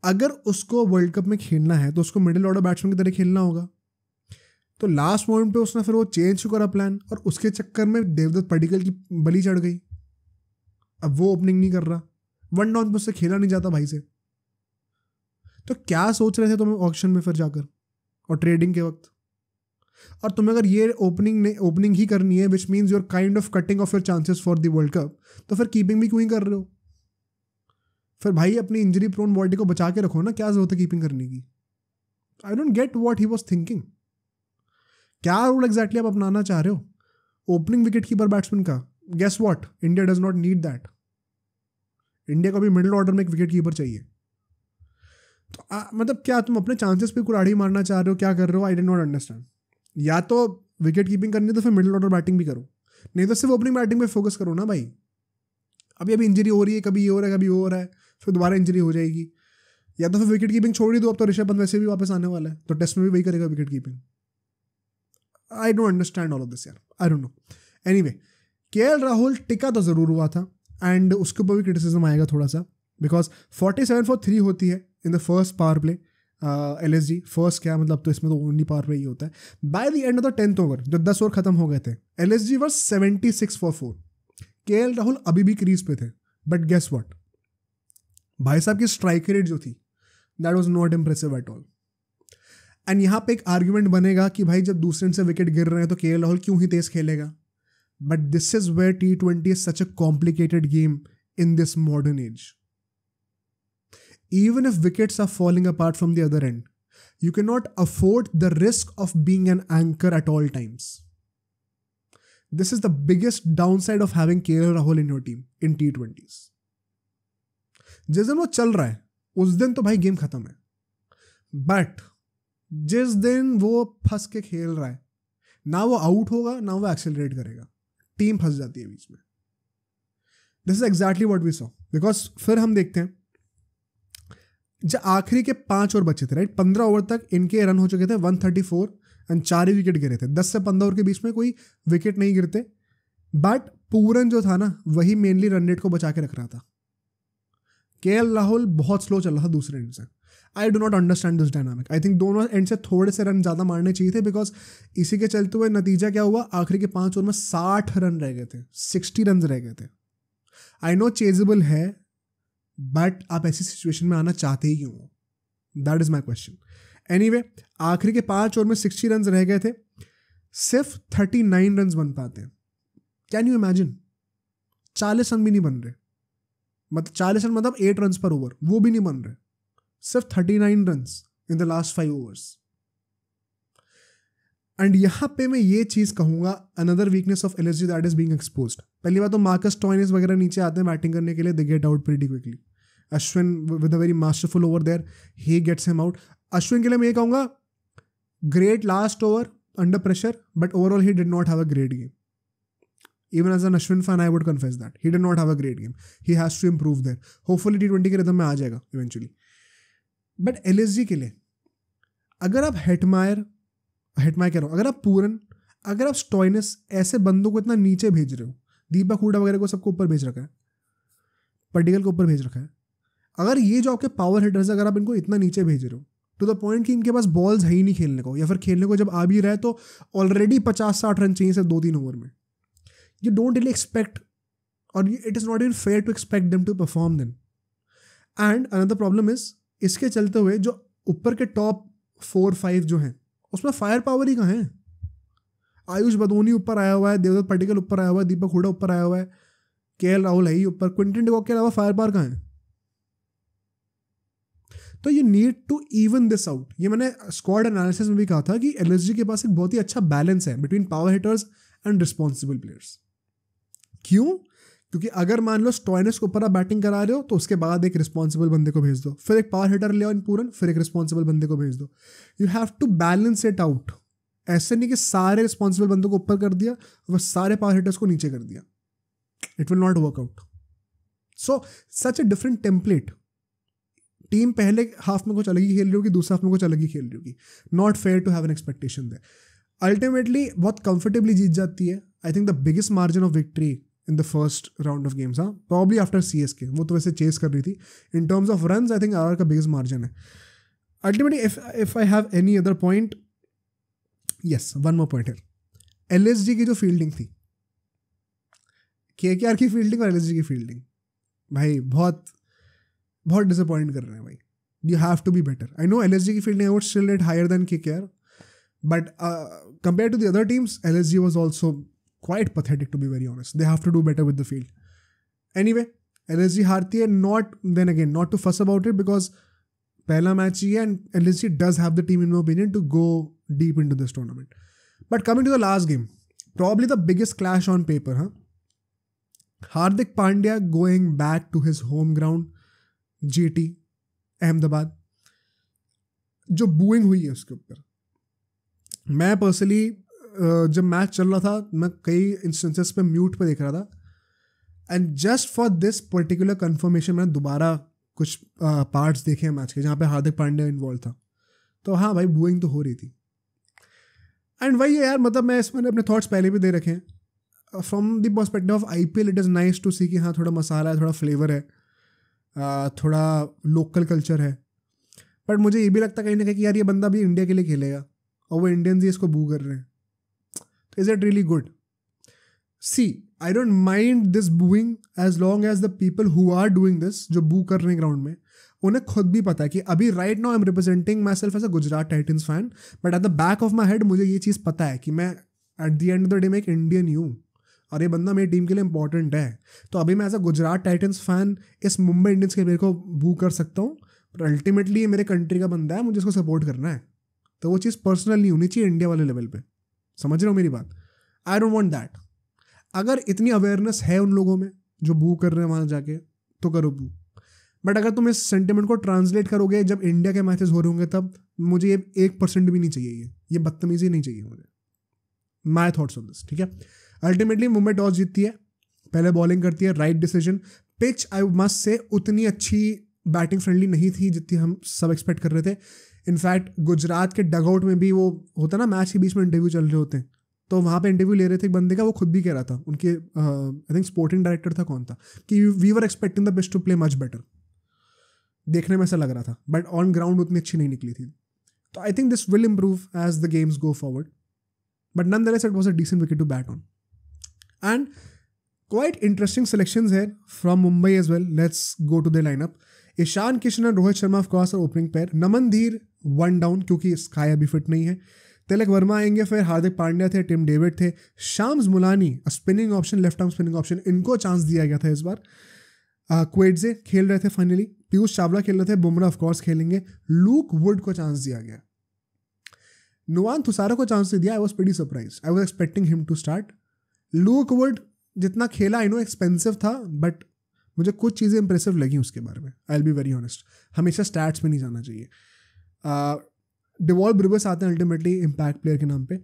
अगर उसको वर्ल्ड कप में खेलना है तो उसको मिडिल ऑर्डर बैट्समैन की तरह खेलना होगा. तो लास्ट मोमेंट पे उसने फिर वो चेंज करा प्लान, और उसके चक्कर में देवदत्त पडिक्कल की बलि चढ़ गई. अब वो ओपनिंग नहीं कर रहा, 1 डाउन पे उससे खेला नहीं जाता भाई से. तो क्या सोच रहे थे तुम्हें ऑक्शन में फिर जाकर और ट्रेडिंग के वक्त? और तुम्हें अगर ये ओपनिंग ही करनी है, which means you're kind of cutting off your chances for the world cup, तो फिर कीपिंग भी क्यों ही कर रहे हो? फिर भाई अपनी इंजरी प्रोन बॉडी को बचा के रखो ना, क्या जरूरत है कीपिंग करने की? I don't get what he was thinking. क्या रूल एग्जैक्टली आप अपनाना चाह रहे हो? ओपनिंग विकेट कीपर बैट्समैन का, guess what, India does not need that. India को भी मिडिल ऑर्डर में एक विकेट कीपर चाहिए. तो मतलब क्या तुम अपने चांसेस पे कुल्हाड़ी मारना चाह रहे हो? क्या कर रहे हो? I did not understand. या तो विकेट कीपिंग करनी है तो फिर मिडिल ऑर्डर बैटिंग भी करो, नहीं तो सिर्फ ओपनिंग बैटिंग पे फोकस करो ना भाई. अभी इंजरी हो रही है, कभी ये हो रहा है, कभी वो हो रहा है, फिर दोबारा इंजरी हो जाएगी. या तो फिर विकेट कीपिंग छोड़ ही दो. अब तो ऋषभ पंत वैसे भी वापस आने वाला है, तो टेस्ट में भी वही करेगा wicket keeping. I don't understand all of this यार, I don't know. Anyway, KL Rahul टिका तो ज़रूर हुआ था, एंड उसके ऊपर भी क्रिटिसिज्म आएगा थोड़ा सा, बिकॉज 47 for 3 होती है इन the first power play. LSG first क्या मतलब, तो इसमें तो ओनली पावर प्ले ही होता है. Bye the end of the 10th over, जब 10 ओवर खत्म हो गए थे, LSG was 76 for 4. KL Rahul अभी भी क्रीज पे थे, बट गेस व्हाट, भाई साहब की स्ट्राइक रेट जो थी, that was not impressive at all. And यहाँ पे एक आर्ग्यूमेंट बनेगा कि भाई जब दूसरे से विकेट गिर रहे हैं तो केएल राहुल क्यों ही तेज खेलेगा. But this is where T20 is such a complicated game in this modern age. Even if wickets are falling apart from the other end, you cannot afford the risk of being an anchor at all times. This is the biggest downside of having KL Rahul in your team in T20s. जिस दिन वो चल रहा है उस दिन तो भाई गेम खत्म है, बट जिस दिन वो फंस के खेल रहा है, ना वो आउट होगा ना वो एक्सेलरेट करेगा, टीम फंस जाती है बीच में. This is exactly what we saw. Because फिर हम देखते हैं जब आखिरी के 5 ओवर बचे थे, राइट, 15 ओवर तक इनके रन हो चुके थे 134 एंड 4 विकेट गिरे थे. 10 से 15 ओवर के बीच में कोई विकेट नहीं गिरते, बट पूरन जो था ना वही मेनली रन रेट को बचा के रख रहा था. केएल राहुल बहुत स्लो चल रहा था दूसरे एंड से. आई do not understand this dynamic. I think दोनों एंड से थोड़े से रन ज़्यादा मारने चाहिए थे, बिकॉज इसी के चलते हुए नतीजा क्या हुआ, आखिरी के 5 ओवर में 60 रन रह गए थे, 60 रन रह गए थे. आई नो चेजेबल है, बट आप ऐसी सिचुएशन में आना चाहते ही क्यों हो? That is my question. Anyway, आखिरी के 5 ओवर में 60 रन रह गए थे, सिर्फ 39 रन बन पाते हैं. Can you imagine? 40 रन भी नहीं बन रहे, मतलब 40 रन मतलब 8 रन पर ओवर, वो भी नहीं बन रहे. सिर्फ 39 run in the last 5 overs. And यहाँ पे मैं ये चीज़ कहूँगा, another weakness of LSG that is being exposed. पहली बात तो मार्कस स्टोइनिस वगैरह नीचे आते हैं बैटिंग करने के लिए, they get out pretty quickly. Ashwin with a very masterful over there, he gets him out. Ashwin के लिए मैं ये कहूँगा, great last over under pressure, but overall he did not have a great game. Even as an Ashwin fan, I would confess that he did not have a great game. He has to improve there. Hopefully T20 के rhythm में आ जाएगा eventually. But LSG के लिए अगर आप Hetmyer कह रहा हूँ, अगर आप पूरन, अगर आप स्टोइनिस, ऐसे बंदों को इतना नीचे भेज रहे हो, दीपक हुडा वगैरह को सबको ऊपर भेज रखा है, पर्टिकल को ऊपर भेज रखा है। अगर ये जो आपके पावर हिटर्स, अगर आप इनको इतना नीचे भेज रहे हो टू द पॉइंट कि इनके पास बॉल्स है ही नहीं खेलने को, या फिर खेलने को जब आ भी रहा है तो ऑलरेडी 50-60 रन चाहिए सिर्फ 2-3 ओवर में, यू डोंट रियली एक्सपेक्ट, और it is not even fair to expect them to perform then. And another problem is, इसके चलते हुए जो ऊपर के टॉप 4-5 जो हैं उसमें फायर पावर ही कहाँ है। आयुष बदोनी ऊपर आया हुआ है, देवदत्त पडिक्कल ऊपर आया हुआ है, दीपक हुडा ऊपर आया हुआ है, केएल राहुल है ही ऊपर, क्विंटन डिकॉक के अलावा फायर पावर कहाँ है। तो you need to even this out. ये मैंने स्क्वाड एनालिसिस में भी कहा था कि एलएसजी के पास एक बहुत ही अच्छा बैलेंस है between power hitters and responsible players. क्यों? क्योंकि अगर मान लो स्टॉइनिस को ऊपर आप बैटिंग करा रहे हो तो उसके बाद एक रिस्पॉन्सिबल बंदे को भेज दो, फिर एक पावर हिटर ले आओ इन पूरन, फिर एक रिस्पॉन्सिबल बंदे को भेज दो। You have to balance it out. ऐसे नहीं कि सारे रिस्पॉन्सिबल बंदों को ऊपर कर दिया और सारे पावर हिटर्स को नीचे कर दिया, it will not work out. So such a different template. Team पहले हाफ में कुछ अलग ही खेल रही होगी, दूसरे हाफ में कुछ अलग ही खेल रही होगी। Not fair to have an expectation there. Ultimately बहुत कंफर्टेबली जीत जाती है। I think the biggest margin of victory in the first round of games, हाँ, प्रॉब्ली आफ्टर सीएसके, वो तो वैसे चेस कर रही थी। In terms of runs I think RR का बिगेस्ट मार्जिन है। Ultimately if I have any other point, yes, one more point है। एलएसजी की जो फील्डिंग थी, केकेआर की फील्डिंग और एलएसजी की फील्डिंग, भाई बहुत बहुत डिसअपॉइंट कर रहे हैं भाई। You have to be better. I know LSG की fielding I would still rate higher than KKR, but compare to the other teams LSG was also quite pathetic, to be very honest. They have to do better with the field. Anyway, LSG हारती है, not to fuss about it because पहला match ही है and LSG does have the team in my opinion to go deep into this tournament. But coming to the last game, probably the biggest clash on paper, huh? Hardik Pandya going back to his home ground, GT, Ahmedabad, जो booing हुई है उसके ऊपर, मैं personally जब match चल रहा था मैं कई इंस्टेंसेस पे म्यूट पे देख रहा था, and just for this particular confirmation मैंने दोबारा कुछ पार्ट्स देखे हैं मैच के जहाँ पे हार्दिक पांड्या इन्वॉल्व था। तो हाँ भाई, बूइंग तो हो रही थी। एंड वही है यार, मतलब मैं इसमें अपने थॉट्स पहले भी दे रखे हैं। From the perspective of IPL it is nice to see कि हाँ थोड़ा मसाला है, थोड़ा फ्लेवर है, थोड़ा लोकल कल्चर है। बट मुझे ये भी लगता कहीं ना कहीं कि यार ये बंदा भी इंडिया के लिए खेलेगा और वो इंडियंस ही इसको बू कर रहे हैं। Is it really good? See, I don't mind this booing as long as the people who are doing this, जो boo कर रहे हैं ग्राउंड में, उन्हें खुद भी पता है कि अभी right now I'm representing myself as a Gujarat titans fan, but at the back of my head मुझे ये चीज़ पता है कि मैं at the end of the day मैं एक इंडियन ही हूँ और ये बंदा मेरी टीम के लिए इंपॉर्टेंट है। तो अभी मैं as a Gujarat Titans fan इस मुंबई इंडियंस के प्लेयर को बू कर सकता हूँ, पर अल्टीमेटली ये मेरे कंट्री का बंदा है, मुझे इसको सपोर्ट करना है। तो वो चीज़ पर्सनल नहीं होनी चाहिए इंडिया वाले लेवल पे। समझ रहे हो मेरी बात? आई डोंट वांट दैट। अगर इतनी अवेयरनेस है उन लोगों में जो बू कर रहे हैं वहाँ जाके, तो करो बू। बट अगर तुम इस सेंटिमेंट को ट्रांसलेट करोगे जब इंडिया के मैचेस हो रहे होंगे, तब मुझे ये 1% भी नहीं चाहिए, ये बदतमीजी नहीं चाहिए मुझे। माई थॉट्स ऑन दिस, ठीक है। अल्टीमेटली मुंबई टॉस जीतती है, पहले बॉलिंग करती है, right decision. Pitch I must say उतनी अच्छी बैटिंग फ्रेंडली नहीं थी जितनी हम सब एक्सपेक्ट कर रहे थे। इनफैक्ट गुजरात के डगआउट में भी वो होता ना, मैच के बीच में इंटरव्यू चल रहे होते हैं, तो वहाँ पे इंटरव्यू ले रहे थे एक बंदे का, वो खुद भी कह रहा था, उनके आई थिंक स्पोर्टिंग डायरेक्टर था कौन था, कि we were expecting the pitch to play much better. देखने में ऐसा लग रहा था, बट ऑन ग्राउंड उतनी अच्छी नहीं निकली थी। तो I think this will improve as the games go forward, but nonetheless it was a decent wicket to bat on. And quite interesting selections here from Mumbai as well. Let's go to the lineup. Ishan Kishan and Rohit Sharma of course are opening pair. Naman Dhir one down क्योंकि Sky अभी fit नहीं है। तिलक वर्मा आएंगे, फिर हार्दिक पांड्या थे, Tim David थे, Shams Mulani spinning option, left arm spinning option, इनको chance दिया गया था इस बार। क्वेडजे खेल रहे थे फाइनली, पीयूष चावला खेल रहे थे, बुमराह ऑफ कोर्स खेलेंगे, लूक वुड को चांस दिया गया, नुआन थुसारा को चांस दिया। I was pretty surprise, I was expecting him to start. Luke Wood जितना खेला, आई नो एक्सपेंसिव था, बट मुझे कुछ चीज़ें इंप्रेसिव लगी उसके बारे में। I will be very honest, हमेशा स्टैट्स में नहीं जाना चाहिए। डिवॉल्व ब्रिबस आते हैं अल्टीमेटली इम्पैक्ट प्लेयर के नाम पे।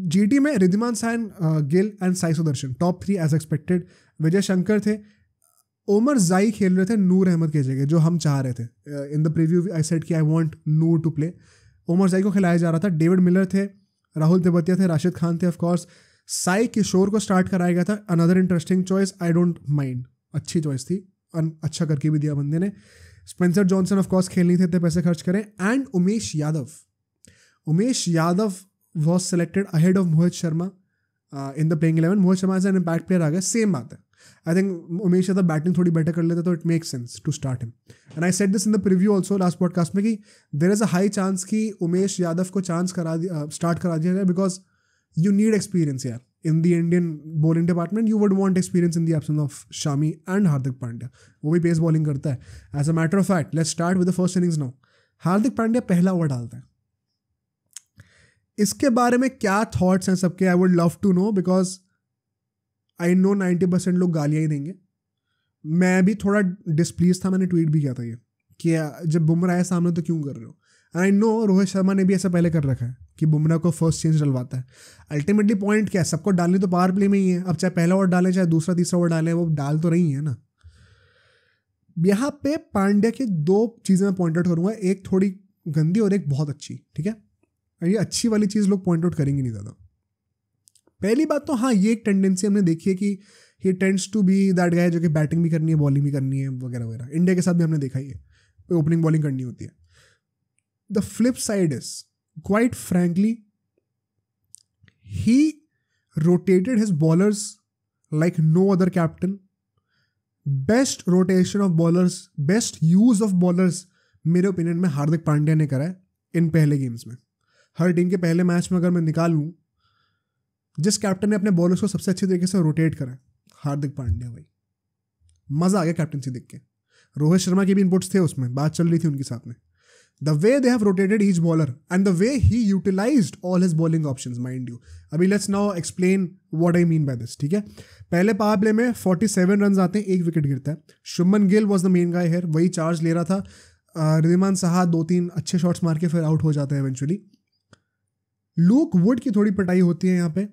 जीटी में Wriddhiman Saha, Gill and Sai Sudharsan top 3 as expected. Vijay Shankar थे, ओमर जाई खेल रहे थे नूर अहमद की जगह, जो हम चाह रहे थे। In the preview I said कि I want Noor to play, Omarzai को खिलाया जा रहा था। डेविड मिलर थे, राहुल तेवतिया थे, राशिद खान थे, ऑफकोर्स साई किशोर को स्टार्ट कराया गया था। Another interesting choice, I don't mind, अच्छी चॉइस थी। अच्छा करके भी दिया बंदे ने। स्पेंसर जॉनसन ऑफ कोर्स खेल नहीं थे, इतने पैसे खर्च करें। And Umesh Yadav was selected ahead of Mohit Sharma in the playing 11। Mohit Sharma as an impact player आ गया, सेम बात है। I think Umesh Yadav batting थोड़ी बेटर कर लेता तो it makes sense to start him. And I said this in the preview also last podcast में कि there is a high chance कि उमेश यादव को चांस स्टार्ट करा दिया जाए, because you need experience here. In the Indian bowling department, you would want experience in the absence of Shami and Hardik Pandya. वो भी pace bowling करता है. As a matter of fact, let's start with the first innings now. Hardik Pandya पहला over डालता है. इसके बारे में क्या थॉट्स हैं सबके? I would love to know, because I know 90% लोग गालियाँ ही देंगे. मैं भी थोड़ा डिसप्लीज था, मैंने ट्वीट भी किया था ये कि जब बुमराह है सामने तो क्यों कर रहे हो. And I know Rohit Sharma ने भी ऐसा पहले कर रखा है कि बुमराह को फर्स्ट चेंज डलवाता है. अल्टीमेटली पॉइंट क्या है, सबको डालनी तो पावर प्ले में ही है. अब चाहे पहला ओवर डालें चाहे दूसरा तीसरा ओवर डालें, वो डाल तो रही है ना. यहाँ पे पांड्या की दो चीज़ें मैं पॉइंट आउट करूँगा, एक थोड़ी गंदी और एक बहुत अच्छी. ठीक है, ये अच्छी वाली चीज़ लोग पॉइंट आउट करेंगे नहीं ज़्यादा. पहली बात तो हाँ, ये एक टेंडेंसी हमने देखी है कि he tends to be that guy जो कि बैटिंग भी करनी है, बॉलिंग भी करनी है वगैरह वगैरह. इंडिया के साथ भी हमने देखा ही है, ओपनिंग बॉलिंग करनी होती है. The flip side is, quite frankly, he rotated his bowlers like no other captain. Best rotation of bowlers, best use of bowlers मेरे ओपिनियन में हार्दिक पांड्या ने करा है इन पहले गेम्स में. हर टीम के पहले मैच में अगर मैं निकाल लूँ, जिस कैप्टन ने अपने बॉलर्स को सबसे अच्छे तरीके से रोटेट करा है, हार्दिक पांड्या. भाई मज़ा आ गया कैप्टनसी देख के. रोहित शर्मा के भी इनपुट्स थे उसमें, बात चल रही थी उनके साथ में. The way they have rotated each bowler and the way he utilized all his bowling options, mind you. अभी let's now explain what I mean by this. ठीक है, पहले पावर प्ले में 47 रन आते हैं, एक विकेट गिरता है. Shubman Gill was the main guy here, वही चार्ज ले रहा था. रिद्धिमान साहा 2-3 अच्छे शॉट्स मार के फिर आउट हो जाते हैं इवेंचुअली. लूक वुड की थोड़ी पिटाई होती है यहाँ पे,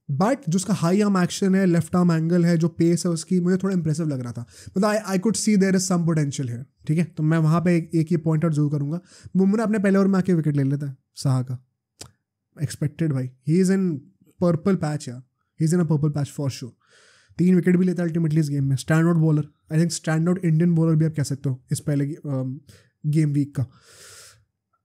बट जो उसका हाई आर्म एक्शन है, लेफ्ट आर्म एंगल है, जो पेस है उसकी, मुझे थोड़ा इंप्रेसिव लग रहा था. मतलब I could see there is some potential है. ठीक है, तो मैं वहाँ पे एक ये पॉइंट आउट जरूर करूँगा. बुमराह अपने पहले ओवर में आके विकेट ले लेता है साहा का, एक्सपेक्टेड. भाई he is in purple patch यार, he is in a purple patch for sure. 3 wicket भी लेता है अल्टीमेटली इस गेम में. Stand out bowler, I think stand out Indian bowler भी आप कह सकते हो इस पहले गेम वीक का.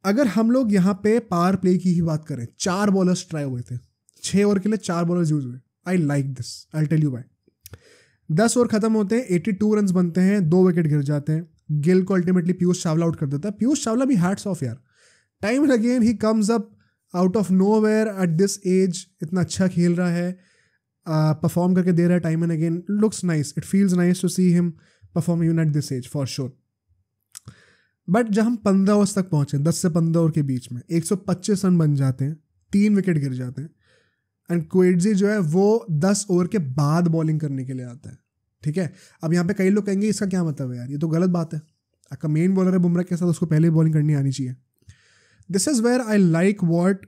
अगर हम लोग यहाँ पे पावर प्ले की ही बात करें, 4 बॉलर्स ट्राई हुए थे, 6 ओवर के लिए 4 बॉलर्स यूज हुए. I like this, I tell you why. 10 over खत्म होते हैं, 82 रन बनते हैं, 2 विकेट गिर जाते हैं. गिल को अल्टीमेटली पीयूष चावला आउट कर देता है. पीयूष चावला भी हैट्स ऑफ यार. Time and again he comes up out of nowhere at this age. इतना अच्छा खेल रहा है, परफॉर्म करके दे रहा है time and again. Looks nice, it feels nice to see him perform even at this age for sure. But जब हम 15 ओवर्स तक पहुंचे, 10 से 15 ओवर के बीच में 125 रन बन जाते हैं, 3 विकेट गिर जाते हैं. एंड क्वेटजी जो है वो 10 ओवर के बाद बॉलिंग करने के लिए आता है. ठीक है, अब यहाँ पे कई लोग कहेंगे इसका क्या मतलब है यार, ये तो गलत बात है. आपका मेन बॉलर है बुमराह के साथ, उसको पहले बॉलिंग करनी आनी चाहिए. This is where I like what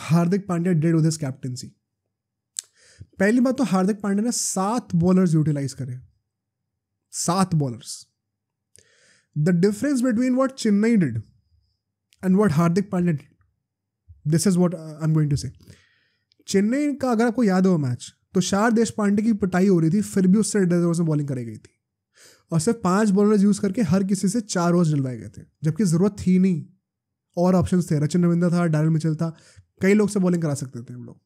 Hardik Pandya did with his captaincy. पहली बात तो हार्दिक पांड्या ने 7 बॉलर्स यूटिलाइज करे. 7 bowlers. The difference between what Chennai did and what Hardik Pandya did, this is what I am going to say. Chennai का अगर आपको याद हो मैच, तो शार देशपांडे की पिटाई हो रही थी, फिर भी उससे डेढ़ ओवर में बॉलिंग कराई गई थी. और सिर्फ 5 बॉलर्स यूज करके हर किसी से 4 ओवर्स डलवाए गए थे, जबकि ज़रूरत थी नहीं. और ऑप्शंस थे, रचिन रविंद्र था, डैरेल मिचेल था, कई लोग से बॉलिंग करा सकते थे हम लोग.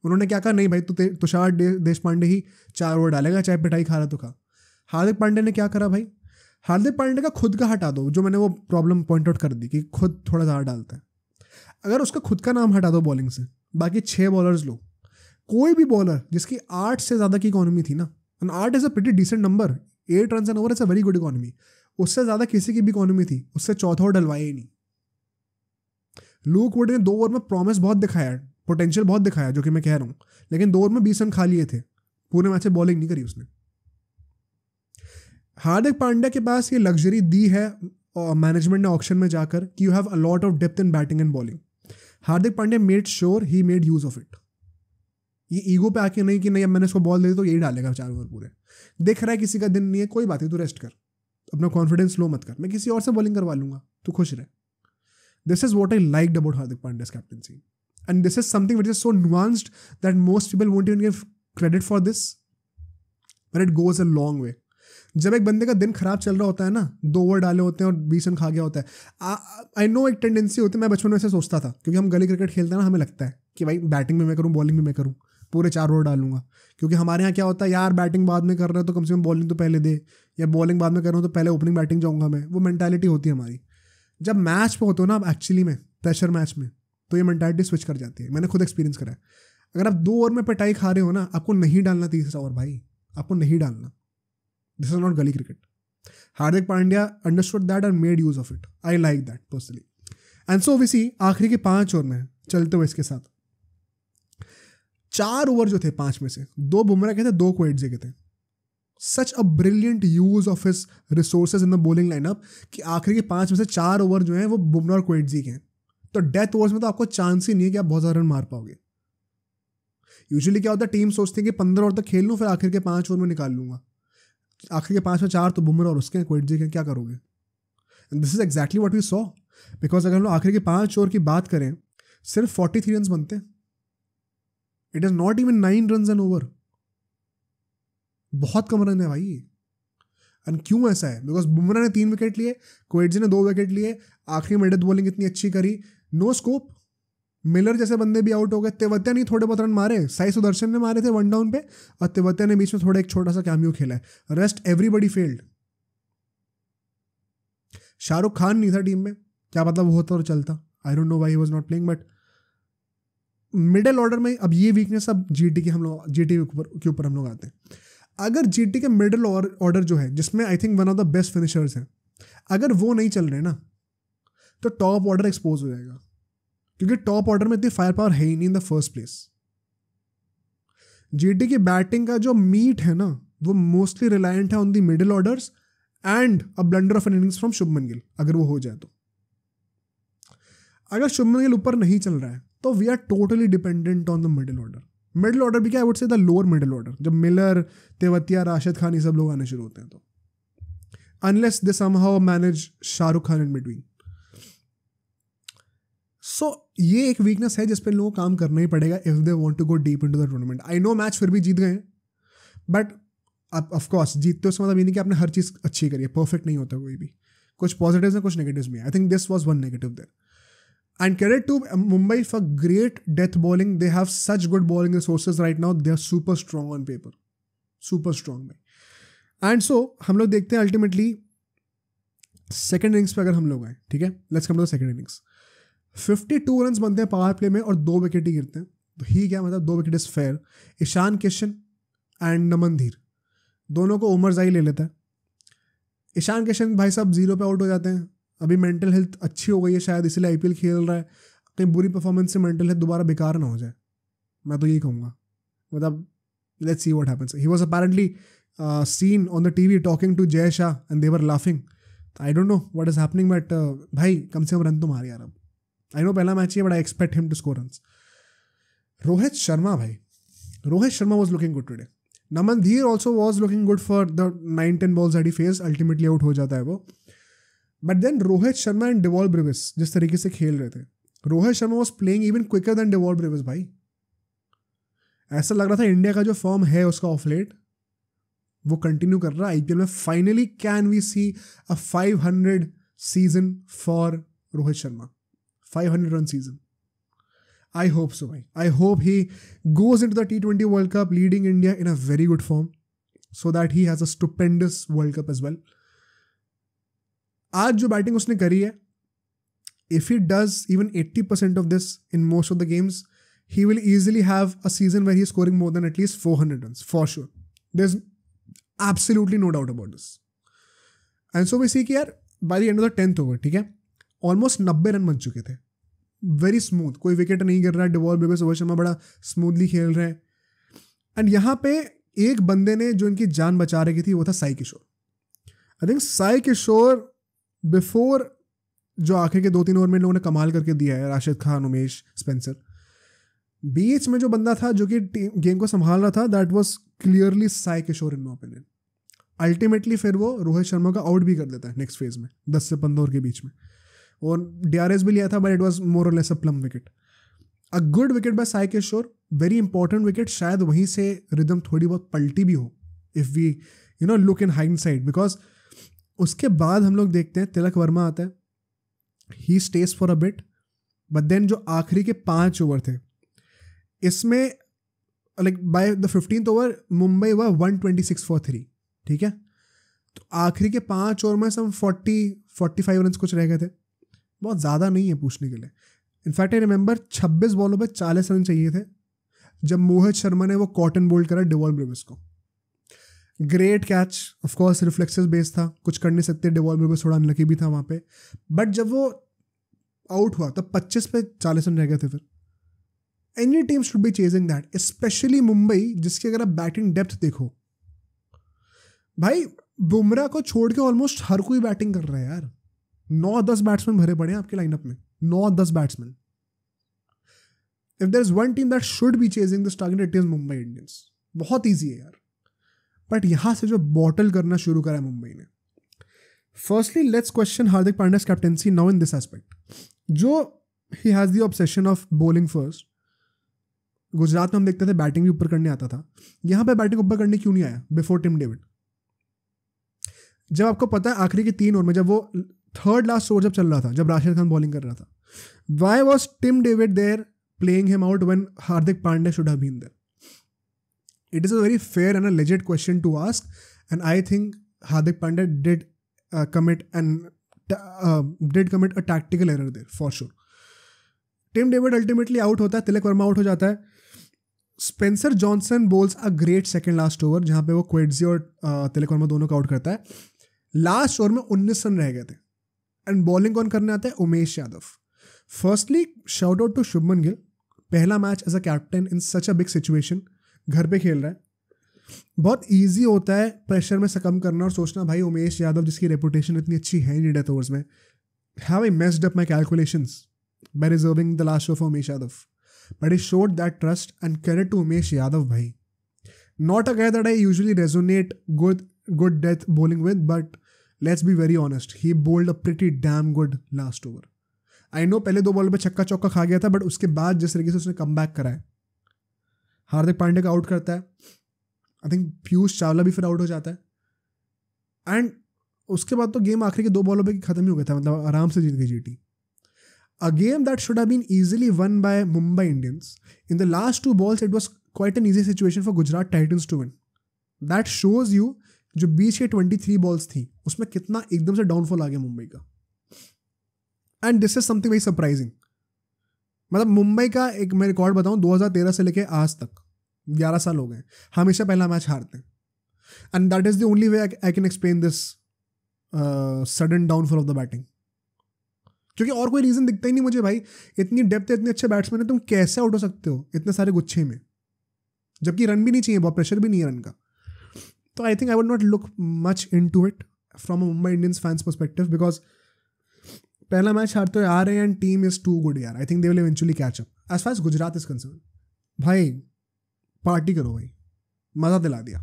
उन्होंने क्या कहा, नहीं भाई तुषार देशपांडे ही 4 ओवर डालेगा, चाहे पिटाई खा रहा तो खा. हार्दिक पांड्या ने क्या करा भाई, हार्दिक पांड्या का खुद का हटा दो, जो मैंने वो प्रॉब्लम पॉइंट आउट कर दी कि खुद थोड़ा ज़्यादा डालता है. अगर उसका खुद का नाम हटा दो बॉलिंग से, बाकी 6 बॉलर्स लो. कोई भी बॉलर जिसकी 8 से ज़्यादा की इकोनॉमी थी ना, and 8 is a pretty decent number, 8 run an over is a very good economy. उससे ज़्यादा किसी की भी इकोनॉमी थी, उससे चौथा ओवर डलवाया ही नहीं. लूक वुड ने 2 ओवर में प्रॉमिस बहुत दिखाया, पोटेंशियल बहुत दिखाया, जो कि मैं कह रहा हूँ, लेकिन 2 ओवर में 20 रन खा लिए थे. पूरे मैच में बॉलिंग नहीं करी उसने. हार्दिक पांड्या के पास ये लग्जरी दी है मैनेजमेंट ने ऑक्शन में जाकर कि you have a lot of depth in batting and bowling. Hardik Pandya made sure he made use of it. ये ईगो पे आके नहीं कि नहीं अब मैंने इसको बॉल दे दी तो यही डालेगा 4 ओवर पूरे. दिख रहा है किसी का दिन नहीं है, कोई बात नहीं, तू रेस्ट कर, अपना कॉन्फिडेंस लो मत कर, मैं किसी और से बॉलिंग करवा लूंगा, तू खुश रहे. This is what I liked about Hardik Pandya's captaincy. And this is something which is so nuanced that most people won't even give credit for this, but it goes a long way. जब एक बंदे का दिन खराब चल रहा होता है ना, 2 ओवर डाले होते हैं और 20 रन खा गया होता है, आई नो एक टेंडेंसी होती है, मैं बचपन में से सोचता था, क्योंकि हम गली क्रिकेट खेलते हैं ना, हमें लगता है कि भाई बैटिंग भी मैं करूँ बॉलिंग भी मैं करूँ, पूरे 4 ओवर डालूंगा, क्योंकि हमारे यहाँ क्या होता है यार, बैटिंग बाद में कर रहे हो तो कम से कम बॉलिंग तो पहले दे, या बॉलिंग बाद में कर रहा हूँ तो पहले ओपनिंग बैटिंग जाऊँगा मैं, वो मैंटेलिटी होती है हमारी। जब मैच पे होते हो ना आप एक्चुअली में, प्रेशर मैच में, तो ये मैंटेलिटी स्विच कर जाती है। मैंने खुद एक्सपीरियंस करा है। अगर आप 2 ओवर में पिटाई खा रहे हो ना, आपको नहीं डालना तीसरा ओवर भाई, आपको नहीं डालना। This is not gully cricket. Hardik Pandya understood that and made use of it. I like that personally. And so we see आखिरी के 5 ओवर में चलते हुए इसके साथ 4 ओवर जो थे 5 में से 2 बुमराह के थे, 2 क्वेटजे के थे। Such a brilliant use of his resources in the bowling lineup कि आखिरी के 5 में से 4 ओवर जो है वो बुमराह और क्वेटजे के हैं। तो डेथ ओवर्स में तो आपको चांस ही नहीं है कि आप बहुत ज़्यादा रन मार पाओगे। यूजुअली क्या होता है, टीम सोचती है कि 15 ओवर तक खेल लूँ, फिर आखिर के 5 ओवर में निकाल लूंगा। आखिर के 5 में 4 तो बुमराह और उसके क्वेटजे के, क्या करोगे? And this is exactly what we saw. Because अगर हम लोग आखिर के 5 ओवर की बात करें, सिर्फ 43 रन बनते हैं। It is not even 9 run an over. बहुत कम रन है भाई। एंड क्यों ऐसा है? बिकॉज बुमराह ने 3 विकेट लिए, क्वेटजे ने 2 विकेट लिए, आखिरी में डेथ बॉलिंग इतनी अच्छी करी, नो स्कोप। मिलर जैसे बंदे भी आउट हो गए, तेवतिया नहीं थोड़े बहुत रन मारे, साई सुदर्शन ने मारे थे 1 डाउन पे, और तेवतिया ने बीच में थोड़ा एक छोटा सा कैमियो खेला है। Rest everybody failed. Shahrukh Khan नहीं था टीम में, क्या पता वो होता और चलता। आई don't know why he was not playing. But middle order में अब ये वीकनेस अब जीटी के ऊपर हम लोग आते हैं। अगर जीटी के मिडिल ऑर्डर जो है, जिसमें I think one of the best finishers हैं, अगर वो नहीं चल रहे ना, तो टॉप ऑर्डर एक्सपोज हो जाएगा। क्योंकि टॉप ऑर्डर में इतनी फायर पावर है ही नहीं इन द फर्स्ट प्लेस। जीटी की बैटिंग का जो मीट है ना, वो मोस्टली रिलायंट है on the middle orders and a blunder of an innings from Shubman Gill. अगर वो हो जाए तो, अगर शुभमन गिल ऊपर नहीं चल रहा है, तो we are totally dependent on the middle order. Middle order भी क्या, I would say the lower middle order, जब मिलर, तेवतिया, राशिद खान ये सब लोग आने शुरू होते हैं तो, unless they somehow manage Shahrukh Khan in between. So ये एक वीकनेस है जिस पे लोगों को काम करना ही पड़ेगा if they want to go deep into the tournament. I know match फिर भी जीत गए, बट ऑफ कोर्स जीतते उसका मतलब ये नहीं कि आपने हर चीज़ अच्छी करी है। परफेक्ट नहीं होता कोई भी, कुछ पॉजिटिव्स हैं कुछ नेगेटिव्स भी हैं। I think this was one negative there. And credit to Mumbai for great death bowling. They have such good bowling resources right now. They are super strong on paper. Super strong. And so हम लोग देखते हैं ultimately second innings पे अगर हम लोग आए, ठीक है, let's come to the second innings. 52 run बनते हैं पावर प्ले में और 2 विकेट ही गिरते हैं। तो ही क्या मतलब, 2 wicket is fair. Ishan Kishan and Naman Dhir दोनों को उमर जाई ले लेता है। ईशान किशन भाई साहब 0 पे आउट हो जाते हैं। अभी मेंटल हेल्थ अच्छी हो गई है शायद, इसलिए आईपीएल खेल रहा है। कहीं बुरी परफॉर्मेंस से मेंटल हेल्थ दोबारा बेकार ना हो जाए, मैं तो यही कहूँगा। मतलब let's see what happens. He was apparently seen on the TV talking to Jay Shah and they were laughing. I don't know what is happening, but भाई कम से कम रन तो मार यार। अब आई नो पहला मैच ही है, but I expect him to score runs. Rohit Sharma भाई, Rohit Sharma was looking good today. Naman Dhir also was looking good for the 9-10 balls that he faced. Ultimately out हो जाता है वो। But then Rohit Sharma and Dewald Brevis जिस तरीके से खेल रहे थे, Rohit Sharma was playing even quicker than Dewald Brevis भाई। ऐसा लग रहा था इंडिया का जो फॉर्म है उसका ऑफ लेट वो कंटिन्यू कर रहा है आईपीएल में। Finally can we see a 500 season for Rohit Sharma, 500 run season. I hope so भाई। I hope he goes into the T20 world cup leading India in a very good form so that he has a stupendous world cup as well. आज जो batting उसने करी है, if he does even 80% of this in most of the games, he will easily have a season where he is scoring more than at least 400 run for sure. There is absolutely no doubt about this. And so we see कि यार by the end of the 10th over, ठीक है, almost 90 run बन चुके थे। Very smooth, कोई wicket नहीं गिर रहा है। डेवॉल ब्रेविस, रोहित शर्मा बड़ा स्मूथली खेल रहे हैं। एंड यहाँ पे एक बंदे ने जो इनकी जान बचा रखी थी वो था Sai Kishore. I think Sai Kishore before जो आखिर के 2-3 ओवर में लोगों ने कमाल करके दिया है, राशिद खान, उमेश, स्पेंसर, बीच में जो बंदा था जो कि गेम को संभाल रहा था, that was clearly Sai Kishore in my opinion. Ultimately फिर वो रोहित शर्मा का आउट भी कर देता है नेक्स्ट फेज में 10 से 15 ओवर के बीच में। और डीआरएस भी लिया था, but it was more or less a plum wicket. A good wicket by Sai Kishore, very important wicket. शायद वहीं से रिदम थोड़ी बहुत पलटी भी हो, if we look in hindsight, because उसके बाद हम लोग देखते हैं तिलक वर्मा आता है, he stays for a bit, but then जो आखिरी के 5 ओवर थे इसमें like by the 15th over Mumbai हुआ 126 फॉर 3, ठीक है। तो आखिरी के 5 ओवर में सब 40-45 रन कुछ रह गए थे, बहुत ज़्यादा नहीं है पूछने के लिए। इनफैक्ट आई रिमेंबर 26 बॉलों पे 40 रन चाहिए थे जब मोहित शर्मा ने वो कॉटन बोल्ड करा डिवॉल ब्रेविस को। Great catch, of course reflexes base था, कुछ कर नहीं सकते, डिवॉल ब्रेविस थोड़ा अनलकी भी था वहाँ पे, बट जब वो आउट हुआ तब 25 पे 40 रन रह गए थे। फिर any team should be chasing that, specially Mumbai जिसकी अगर आप बैटिंग डेप्थ देखो भाई, बुमराह को छोड़ के ऑलमोस्ट हर कोई बैटिंग कर रहा है यार। 9-10 बैट्समैन भरे पड़े हैं आपके लाइनअप में, 9-10 batsman. If there is one team that should be chasing this target it is Mumbai Indians. बहुत ईजी है यार, बट यहां से जो बॉटल करना शुरू करा है मुंबई ने। Firstly let's question Hardik Pandya's captaincy now in this aspect. जो he has the obsession of bowling first, Gujarat में हम देखते थे बैटिंग भी ऊपर करने आता था, यहां पे बैटिंग ऊपर करने क्यों नहीं आया बिफोर टिम डेविड? जब आपको पता है आखिरी के 3 ओवर में, जब वो थर्ड लास्ट ओवर जब चल रहा था, जब राशिद खान बॉलिंग कर रहा था, why was Tim David there playing him out when Hardik Pandya should have been there? It is a very fair and a legit question to ask, and I think Hardik Pandya did commit a tactical error there for sure. Tim David ultimately out होता है, Tilak Varma out हो जाता है, Spencer Johnson bowls a great second last over जहां पे वो क्वेड्जी और तिलक वर्मा दोनों को आउट करता है। लास्ट ओवर में 19 रन रह गए थे एंड बॉलिंग कौन करने आता है? Umesh Yadav. Firstly shout out to Shubman Gill, पहला match as a captain in such a big situation, घर पे खेल रहा है। बहुत ईजी होता है प्रेशर में सकम करना और सोचना भाई उमेश यादव जिसकी रेपुटेशन इतनी अच्छी है नहीं डेथ ओवर्स में, have I messed up my calculations by reserving the last over for Umesh Yadav, but he showed that trust and credit to Umesh Yadav भाई। Not a guy that I usually resonate good death bowling with, but let's be very honest, he bowled a pretty damn good last over. I know पहले 2 ball पे छक्का चौका खा गया था, but उसके बाद जिस तरीके से उसने कम बैक करा है, हार्दिक पांड्या का आउट करता है, आई थिंक पीयूष चावला भी फिर आउट हो जाता है, एंड उसके बाद तो गेम आखिरी के 2 बॉलों पे खत्म ही हो गया था, मतलब आराम से जीत गई GT. A game that should have been easily won by Mumbai Indians, in the last 2 balls it was quite an easy situation for Gujarat Titans to win. That shows you जो बीच के 23 balls थी उसमें कितना एकदम से डाउनफॉल आ गया मुंबई का। And this is something very surprising. मतलब मुंबई का एक मैं रिकॉर्ड बताऊं, 2013 से लेके आज तक 11 साल हो गए, हमेशा पहला मैच हारते हैं, and that is the only way I can explain this sudden downfall of the batting. क्योंकि और कोई रीजन दिखता ही नहीं मुझे भाई, इतनी डेप्थ है, इतने अच्छे बैट्समैन है, तुम कैसे आउट हो सकते हो इतने सारे गुच्छे में, जबकि रन भी नहीं चाहिए, बहुत प्रेशर भी नहीं है रन का। तो I think I would not look much into it from a Mumbai Indians fans perspective, because पहला मैच हारते हुए आ रहे हैं and team is too good यार। I think they will eventually catch up. As far as Gujarat is concern, भाई party करो भाई, मज़ा दिला दिया।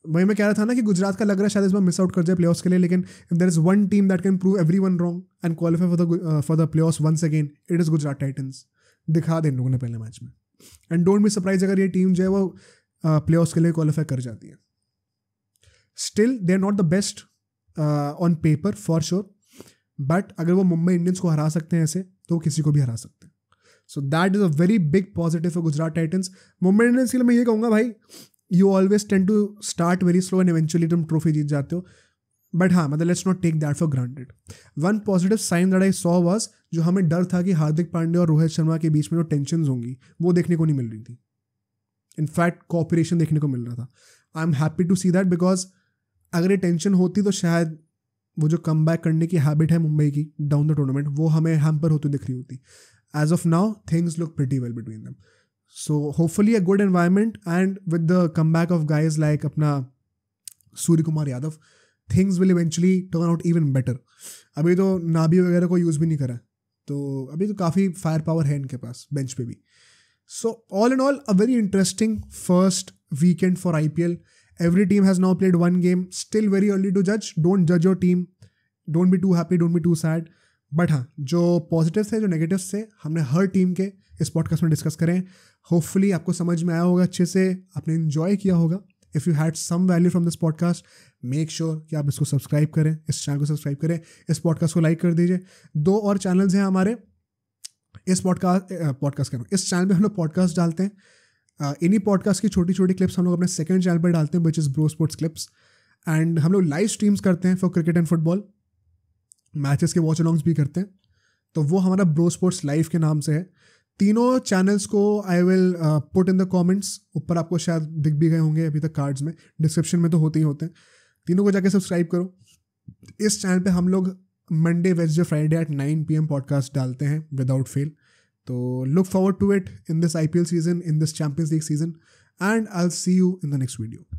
वही मैं कह रहा था ना कि गुजरात का लग रहा है शायद इस बार मिस आउट कर जाए प्लेऑफ्स के लिए, लेकिन if there is one team that can prove everyone wrong and qualify for the playoffs once again, it is Gujarat Titans. दिखा दे इन लोगों ने पहले मैच में, एंड डोंट बी सरप्राइज अगर ये टीम जो है वो प्लेऑफ्स के लिए क्वालिफाई कर जाती है। Still they are not the best on paper for sure, but अगर वो मुंबई इंडियंस को हरा सकते हैं ऐसे, तो वो किसी को भी हरा सकते हैं। So that is a very big positive for Gujarat Titans. Mumbai Indians के लिए मैं ये कहूँगा भाई, you always tend to start very slow and eventually तुम ट्रॉफी जीत जाते हो, बट हाँ मतलब let's not take that for granted. One positive sign that I saw was, जो हमें डर था कि हार्दिक पांड्या और रोहित शर्मा के बीच में जो टेंशन होंगी वो देखने को नहीं मिल रही थी, इनफैक्ट कोऑपरेशन देखने को मिल रहा था। I am happy to see that, because अगर ये टेंशन होती तो शायद वो जो कम बैक करने की हैबिट है मुंबई की डाउन द टूर्नामेंट, वो हमें हैम्पर होती दिख रही होती। As of now, things look pretty well between them. So hopefully a good environment, and with the comeback of guys like अपना Surya Kumar Yadav, things will eventually turn out even better. अभी तो नाबी वगैरह को यूज़ भी नहीं करा, तो अभी तो काफ़ी फायर पावर है इनके पास बेंच पे भी। So all in all, a very interesting first weekend for IPL. Every team has now played one game. Still very early to judge. Don't judge your team. Don't be too happy. Don't be too sad. But हाँ, जो positives थे, जो negatives थे, हमने हर team के इस podcast में discuss करें। होपफुली आपको समझ में आया होगा अच्छे से, आपने इन्जॉय किया होगा, if you had some value from this podcast, make sure कि आप इसको सब्सक्राइब करें, इस चैनल को सब्सक्राइब करें, इस पॉडकास्ट को लाइक कर दीजिए। 2 और चैनल्स हैं हमारे इस इस चैनल पे हम लोग पॉडकास्ट डालते हैं। इन्हीं पॉडकास्ट की छोटी छोटी क्लिप्स हम लोग अपने सेकंड चैनल पर डालते हैं, which is bro sports clips. And हम लोग लाइव स्ट्रीम्स करते हैं for cricket and football, matches के वॉच अलॉन्ग्स भी करते हैं, तो वो हमारा ब्रो स्पोर्ट्स लाइव के नाम से है। तीनों चैनल्स को I will put in the comments, ऊपर आपको शायद दिख भी गए होंगे अभी तक कार्ड्स में, डिस्क्रिप्शन में तो होते ही होते हैं। तीनों को जाके सब्सक्राइब करो। इस चैनल पे हम लोग Monday Wednesday Friday at 9 PM podcast डालते हैं विदाउट फेल। तो look forward to it in this IPL season, in this Champions League season, and I will see you in the next video.